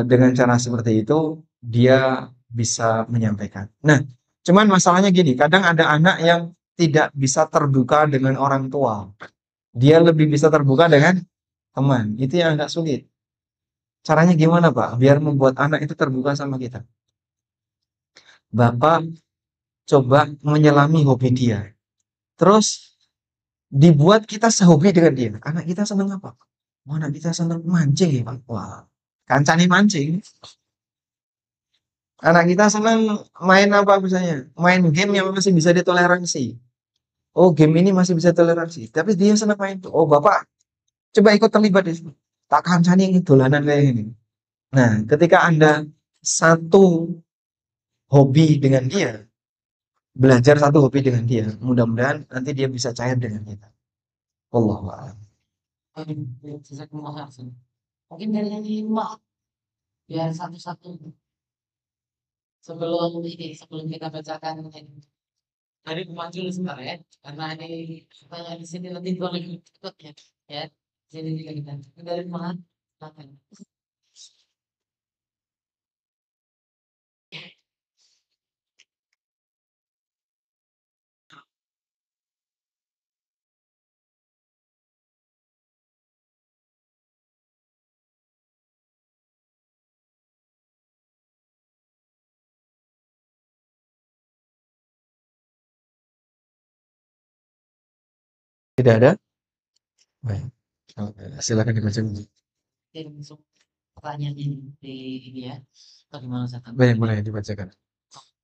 Speaker 1: dengan cara seperti itu dia bisa menyampaikan. Nah, cuman masalahnya gini, kadang ada anak yang tidak bisa terbuka dengan orang tua. Dia lebih bisa terbuka dengan teman. Itu yang agak sulit. Caranya gimana, Pak? Biar membuat anak itu terbuka sama kita. Bapak coba menyelami hobi dia. Terus dibuat kita sehobi dengan dia. Anak kita senang apa? Oh, anak kita senang mancing ya, Pak. Wah, kancane mancing. Anak kita senang main apa misalnya? Main game yang masih bisa ditoleransi. Oh, game ini masih bisa toleransi. Tapi dia senang main tuh. Oh, Bapak coba ikut terlibat di sini. Tak kancani ini dolanan kayak gini. Nah, ketika Anda satu hobi dengan dia, belajar satu hobi dengan dia, mudah-mudahan nanti dia bisa cair dengan kita. Wallahu a'lam.
Speaker 2: Jazakumullah khairan. Mungkin dari yang lima biar satu-satu sebelum kita bacakan ini. Dari maju sebentar ya, karena ini pertanyaan di sini nanti boleh ikut ya, ya. Jadi juga kita dari mana? Silakan.
Speaker 1: Tidak ada? Baik. Oke, silakan dibaca.
Speaker 2: Oke, langsung pertanyaan ini di ini ya. Bagaimana saya
Speaker 1: Baik, boleh dibacakan.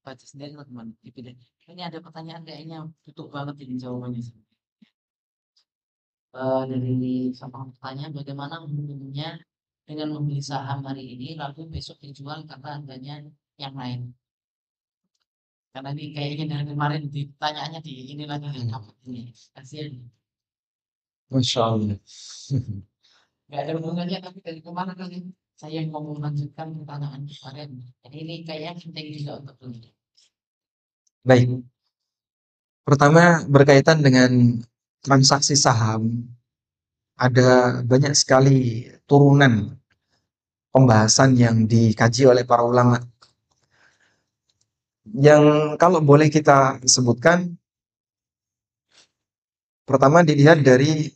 Speaker 2: baca sendiri atau gimana? Dipilih. Ini ada pertanyaan kayaknya butuh banget ini jawabannya. dari sama pertanyaan bagaimana hubungannya dengan membeli saham hari ini lalu besok dijual karena harganya yang lain. Karena ini kayaknya dari kemarin ditanyaannya di ini lagi ini kasihan.
Speaker 1: Masya Allah.
Speaker 2: Nggak ada hubungannya tapi dari kemarin kali saya yang mau melanjutkan pertanyaan kemarin. Jadi ini kayaknya penting juga untuk ini.
Speaker 1: Baik. Pertama berkaitan dengan transaksi saham, ada banyak sekali turunan pembahasan yang dikaji oleh para ulama. Yang kalau boleh kita sebutkan, pertama dilihat dari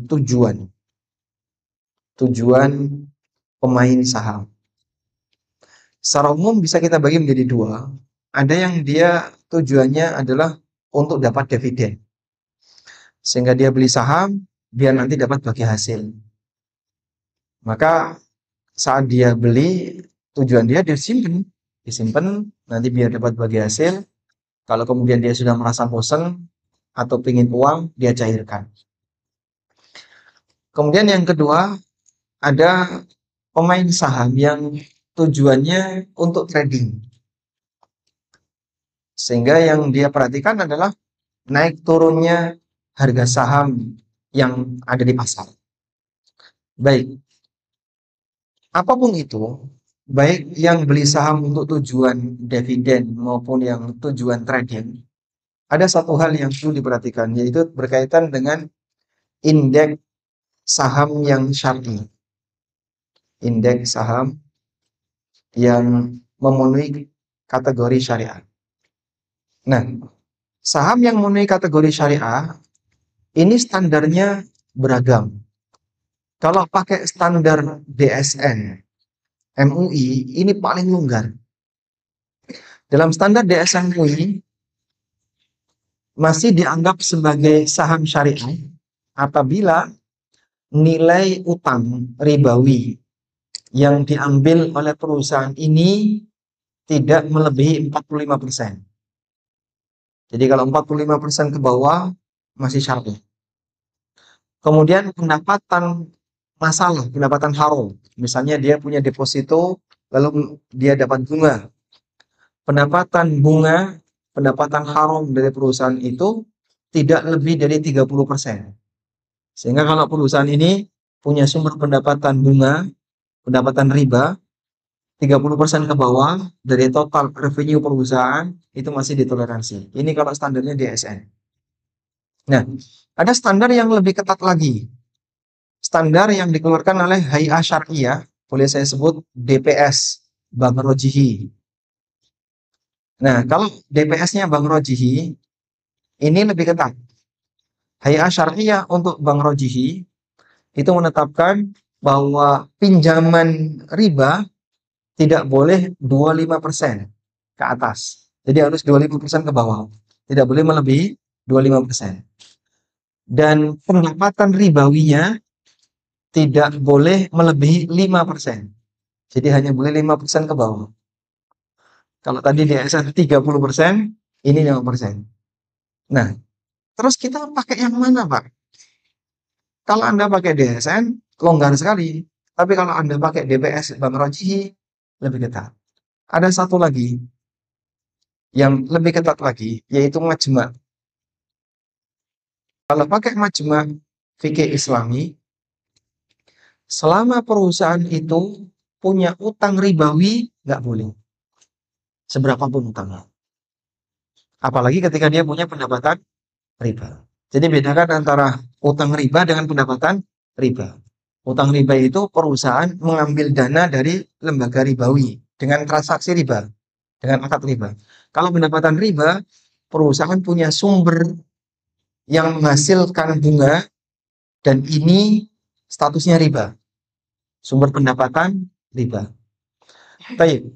Speaker 1: tujuan pemain saham. Secara umum bisa kita bagi menjadi dua. Ada yang dia tujuannya adalah untuk dapat dividen. Sehingga dia beli saham, biar nanti dapat bagi hasil. Maka saat dia beli, tujuan dia disimpan, nanti biar dapat bagi hasil. Kalau kemudian dia sudah merasa bosan atau ingin uang, dia cairkan. Kemudian yang kedua, ada pemain saham yang tujuannya untuk trading. Sehingga yang dia perhatikan adalah naik turunnya harga saham yang ada di pasar. Baik, apapun itu, baik yang beli saham untuk tujuan dividen maupun yang tujuan trading, ada satu hal yang perlu diperhatikan, yaitu berkaitan dengan indeks saham yang syar'i. Indeks saham yang memenuhi kategori syariah. Nah, saham yang memenuhi kategori syariah ini standarnya beragam. Kalau pakai standar DSN, MUI ini paling longgar. Dalam standar DSN MUI masih dianggap sebagai saham syariah apabila nilai utang ribawi yang diambil oleh perusahaan ini tidak melebihi 45%. Jadi kalau 45% ke bawah masih syariah. Kemudian pendapatan haram. Misalnya dia punya deposito lalu dia dapat bunga. Pendapatan haram dari perusahaan itu tidak lebih dari 30%. Sehingga kalau perusahaan ini punya sumber pendapatan bunga, pendapatan riba 30% ke bawah dari total revenue perusahaan itu masih ditoleransi. Ini kalau standarnya DSN. Nah, ada standar yang lebih ketat lagi. Standar yang dikeluarkan oleh Hay'ah Syar'iyah, boleh saya sebut DPS Bank Rojihi. Nah, kalau DPS-nya Bank Rojihi ini lebih ketat. Hay'ah Syar'iyah untuk Bank Rojihi itu menetapkan bahwa pinjaman riba tidak boleh 25% ke atas. Jadi harus 25% ke bawah. Tidak boleh melebihi 25%. Dan pendapatan ribawinya tidak boleh melebihi 5%. Jadi hanya boleh 5% ke bawah. Kalau tadi DSN 30%, ini 5%. Nah, terus kita pakai yang mana, Pak? Kalau Anda pakai DSN, longgar sekali. Tapi kalau Anda pakai DPS Bank Rojihi, lebih ketat. Ada satu lagi yang lebih ketat lagi, yaitu majma'. Kalau pakai majma' fikih Islami, selama perusahaan itu punya utang ribawi, nggak boleh. Seberapapun utangnya. Apalagi ketika dia punya pendapatan riba. Jadi bedakan antara utang riba dengan pendapatan riba. Utang riba itu perusahaan mengambil dana dari lembaga ribawi dengan transaksi riba, dengan akad riba. Kalau pendapatan riba, perusahaan punya sumber yang menghasilkan bunga dan ini statusnya riba. Sumber pendapatan riba. Baik.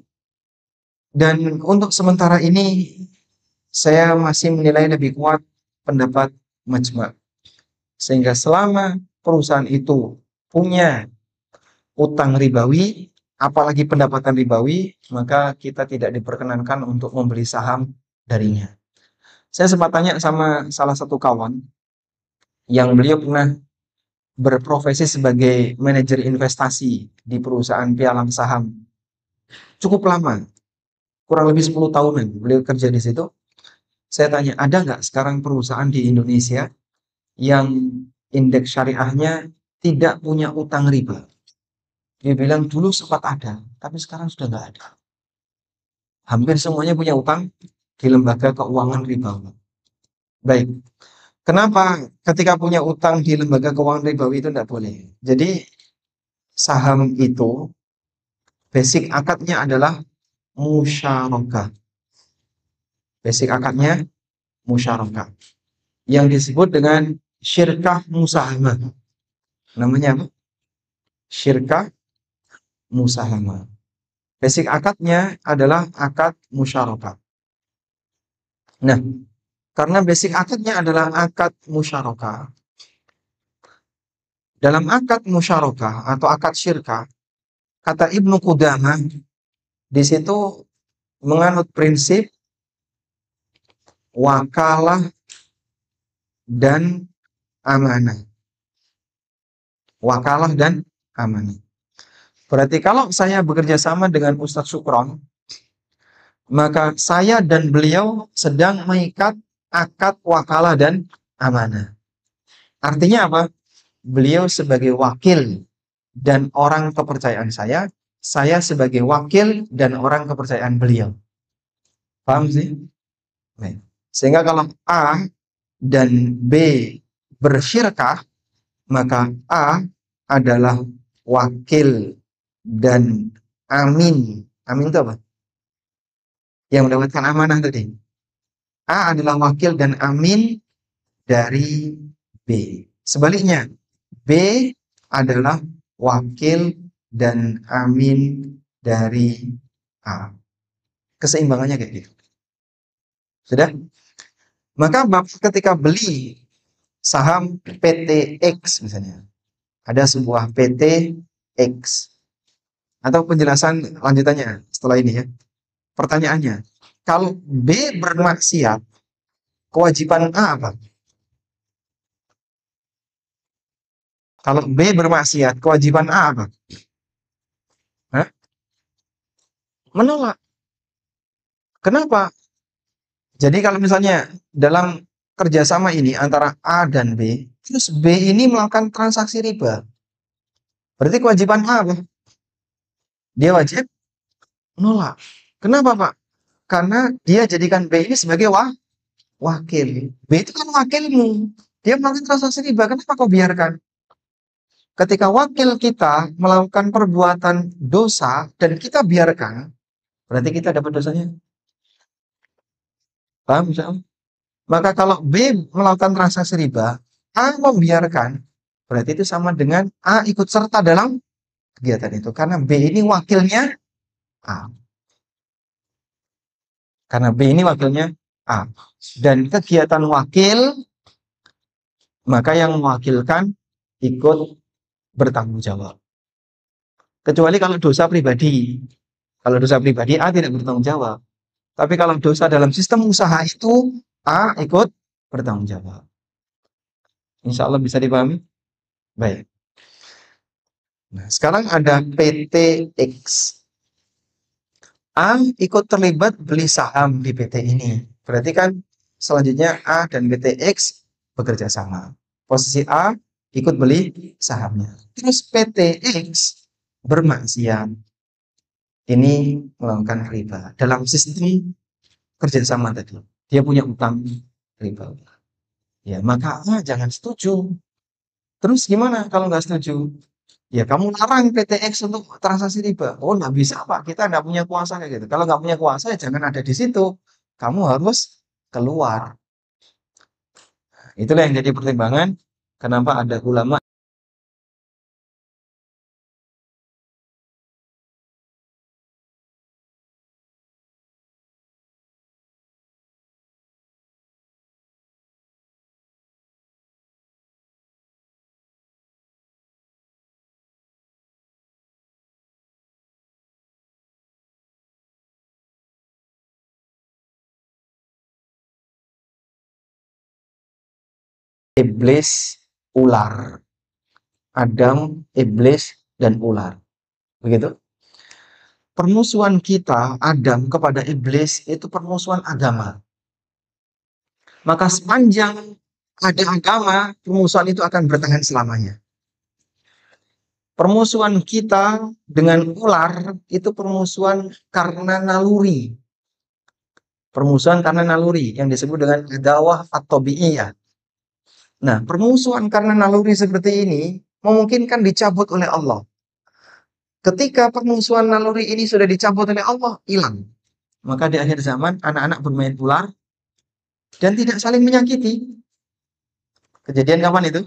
Speaker 1: Dan untuk sementara ini saya masih menilai lebih kuat pendapat majma'. Sehingga selama perusahaan itu punya utang ribawi, apalagi pendapatan ribawi, maka kita tidak diperkenankan untuk membeli saham darinya. Saya sempat tanya sama salah satu kawan, yang beliau pernah berprofesi sebagai manajer investasi di perusahaan pialang saham. Cukup lama, kurang lebih 10 tahunan beliau kerja di situ. Saya tanya, ada nggak sekarang perusahaan di Indonesia yang indeks syariahnya tidak punya utang riba? Dia bilang dulu sempat ada, tapi sekarang sudah nggak ada. Hampir semuanya punya utang di lembaga keuangan ribawi. Baik, kenapa ketika punya utang di lembaga keuangan ribawi itu tidak boleh? Jadi saham itu basic akadnya adalah musyarakah. Basic akadnya musyarakah. Yang disebut dengan syirkah musahamah. Namanya apa? Syirkah musahamah. Basic akadnya adalah akad musyarakah. Nah, karena basic akadnya adalah akad musyarakah. Dalam akad musyarakah atau akad syirkah, kata Ibnu Qudamah di situ menganut prinsip wakalah dan amanah. Wakalah dan amanah. Berarti kalau saya bekerja sama dengan Ustadz Sukron, maka saya dan beliau sedang mengikat akad wakalah dan amanah. Artinya apa? Beliau sebagai wakil dan orang kepercayaan saya sebagai wakil dan orang kepercayaan beliau. Paham sih? Baik. Sehingga kalau A dan B bersyirkah, maka A adalah wakil dan amin. Amin itu apa? Yang mendapatkan amanah tadi. A adalah wakil dan amin dari B. Sebaliknya, B adalah wakil dan amin dari A. Keseimbangannya kayak gitu. Sudah? Maka ketika beli saham PT X misalnya, ada sebuah PT X. Atau penjelasan lanjutannya setelah ini ya. Pertanyaannya, kalau B bermaksiat, kewajiban A apa? Kalau B bermaksiat, kewajiban A apa? Hah? Menolak. Kenapa? Jadi kalau misalnya dalam kerjasama ini antara A dan B, terus B ini melakukan transaksi riba, berarti kewajiban A apa? Dia wajib menolak. Kenapa Pak? Karena dia jadikan B ini sebagai wakil. B itu kan wakilmu. Dia melakukan transaksi riba, kenapa kau biarkan? Ketika wakil kita melakukan perbuatan dosa dan kita biarkan, berarti kita dapat dosanya. Paham misalnya? Maka kalau B melakukan transaksi riba, A membiarkan, berarti itu sama dengan A ikut serta dalam kegiatan itu. Karena B ini wakilnya A. Karena B ini wakilnya A. Dan kegiatan wakil, maka yang mewakilkan ikut bertanggung jawab. Kecuali kalau dosa pribadi. Kalau dosa pribadi, A tidak bertanggung jawab. Tapi kalau dosa dalam sistem usaha itu, A ikut bertanggung jawab. Insya Allah bisa dipahami? Baik. Nah, sekarang ada PT X. A ikut terlibat beli saham di PT ini. Berarti kan selanjutnya A dan PT X bekerja sama. Posisi A ikut beli sahamnya. Terus PT X bermaksiat. Ini melakukan riba. Dalam sistem kerjasama tadi. Dia punya utang riba. Ya, maka A jangan setuju. Terus gimana kalau nggak setuju? Ya kamu larang PT X untuk transaksi riba. Oh nggak bisa Pak, kita nggak punya kuasa kayak gitu. Kalau nggak punya kuasa ya jangan ada di situ. Kamu harus keluar. Itulah yang jadi pertimbangan kenapa ada ulama iblis, ular. Adam, iblis, dan ular. Begitu. Permusuhan kita, Adam, kepada iblis, itu permusuhan agama. Maka sepanjang ada agama, permusuhan itu akan bertahan selamanya. Permusuhan kita dengan ular, itu permusuhan karena naluri. Permusuhan karena naluri, yang disebut dengan adawah atau bi'iyah. Nah, permusuhan karena naluri seperti ini, memungkinkan dicabut oleh Allah. Ketika permusuhan naluri ini sudah dicabut oleh Allah, hilang. Maka di akhir zaman, anak-anak bermain ular, dan tidak saling menyakiti. Kejadian kapan itu?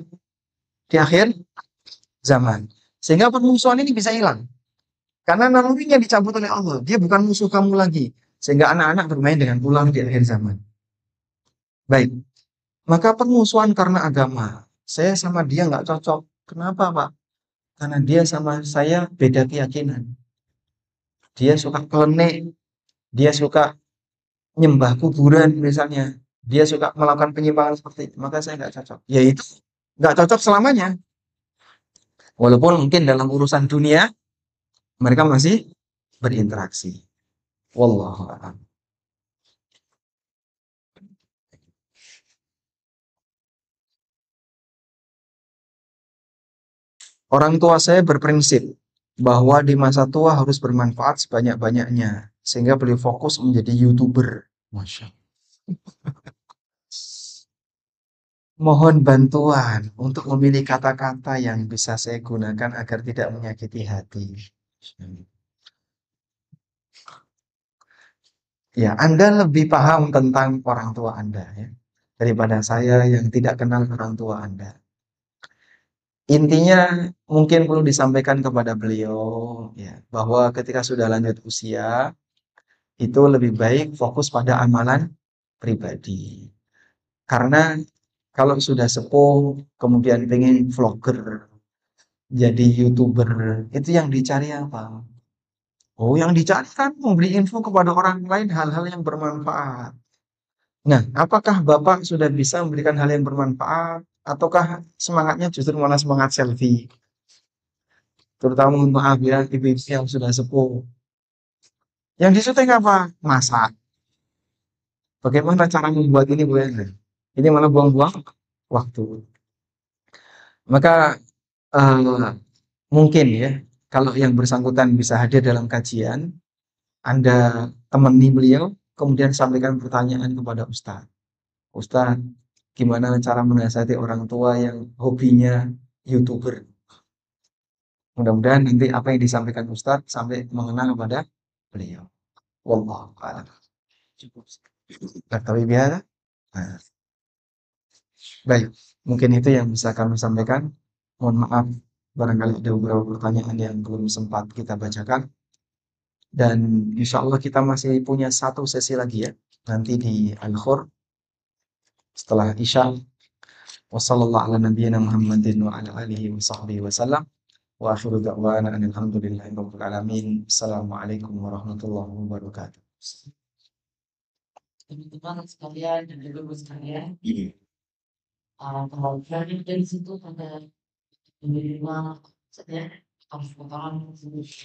Speaker 1: Di akhir zaman. Sehingga permusuhan ini bisa hilang. Karena nalurinya dicabut oleh Allah. Dia bukan musuh kamu lagi. Sehingga anak-anak bermain dengan ular di akhir zaman. Baik. Maka permusuhan karena agama. Saya sama dia nggak cocok. Kenapa, Pak? Karena dia sama saya beda keyakinan. Dia suka klenik. Dia suka nyembah kuburan misalnya. Dia suka melakukan penyimpangan seperti itu. Maka saya nggak cocok. Yaitu nggak cocok selamanya. Walaupun mungkin dalam urusan dunia mereka masih berinteraksi. Wallahu a'lam. Orang tua saya berprinsip bahwa di masa tua harus bermanfaat sebanyak-banyaknya sehingga beliau fokus menjadi YouTuber. Masya Allah. Mohon bantuan untuk memilih kata-kata yang bisa saya gunakan agar tidak menyakiti hati. Ya, Anda lebih paham tentang orang tua Anda ya, daripada saya yang tidak kenal orang tua Anda. Intinya mungkin perlu disampaikan kepada beliau ya, bahwa ketika sudah lanjut usia itu lebih baik fokus pada amalan pribadi. Karena kalau sudah sepuh kemudian pengen vlogger, jadi YouTuber, itu yang dicari apa? Oh, yang dicari kan memberi info kepada orang lain hal-hal yang bermanfaat. Nah, apakah Bapak sudah bisa memberikan hal yang bermanfaat ataukah semangatnya justru malah semangat selfie? Terutama mohon maaf ya, ibu-ibu yang sudah sepuh. Yang disuting apa? Masak. Bagaimana cara membuat ini, Bu Ellen? Ini malah buang-buang waktu. Maka eh, mungkin ya, kalau yang bersangkutan bisa hadir dalam kajian, Anda temani beliau, kemudian sampaikan pertanyaan kepada Ustadz. Ustadz, gimana cara menasihati orang tua yang hobinya YouTuber? Mudah-mudahan nanti apa yang disampaikan Ustadz sampai mengenal kepada beliau. Wallahu a'lam. Cukup. Tapi biasa. Nah, baik, mungkin itu yang bisa kami sampaikan. Mohon maaf, barangkali ada beberapa pertanyaan yang belum sempat kita bacakan. Dan insya Allah kita masih punya satu sesi lagi ya, nanti di Al-Khur setelah Isya. Wassallallahu ala nabiyyina Muhammadin wa ala alihi wa sahbihi wa sallam. Wa akhiru da'wana alhamdulillahi rabbil alamin. Assalamualaikum warahmatullahi wabarakatuh.
Speaker 2: Teman-teman sekalian dan juga ibu sekalian, kalau dari situ pada menerima saja harus potongan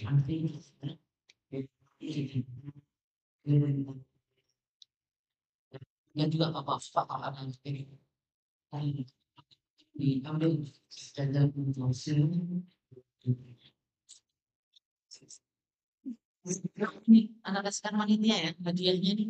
Speaker 2: nanti dan juga apa ada yang diambil dan ini anak sekarang manitia ya hadiahnya nih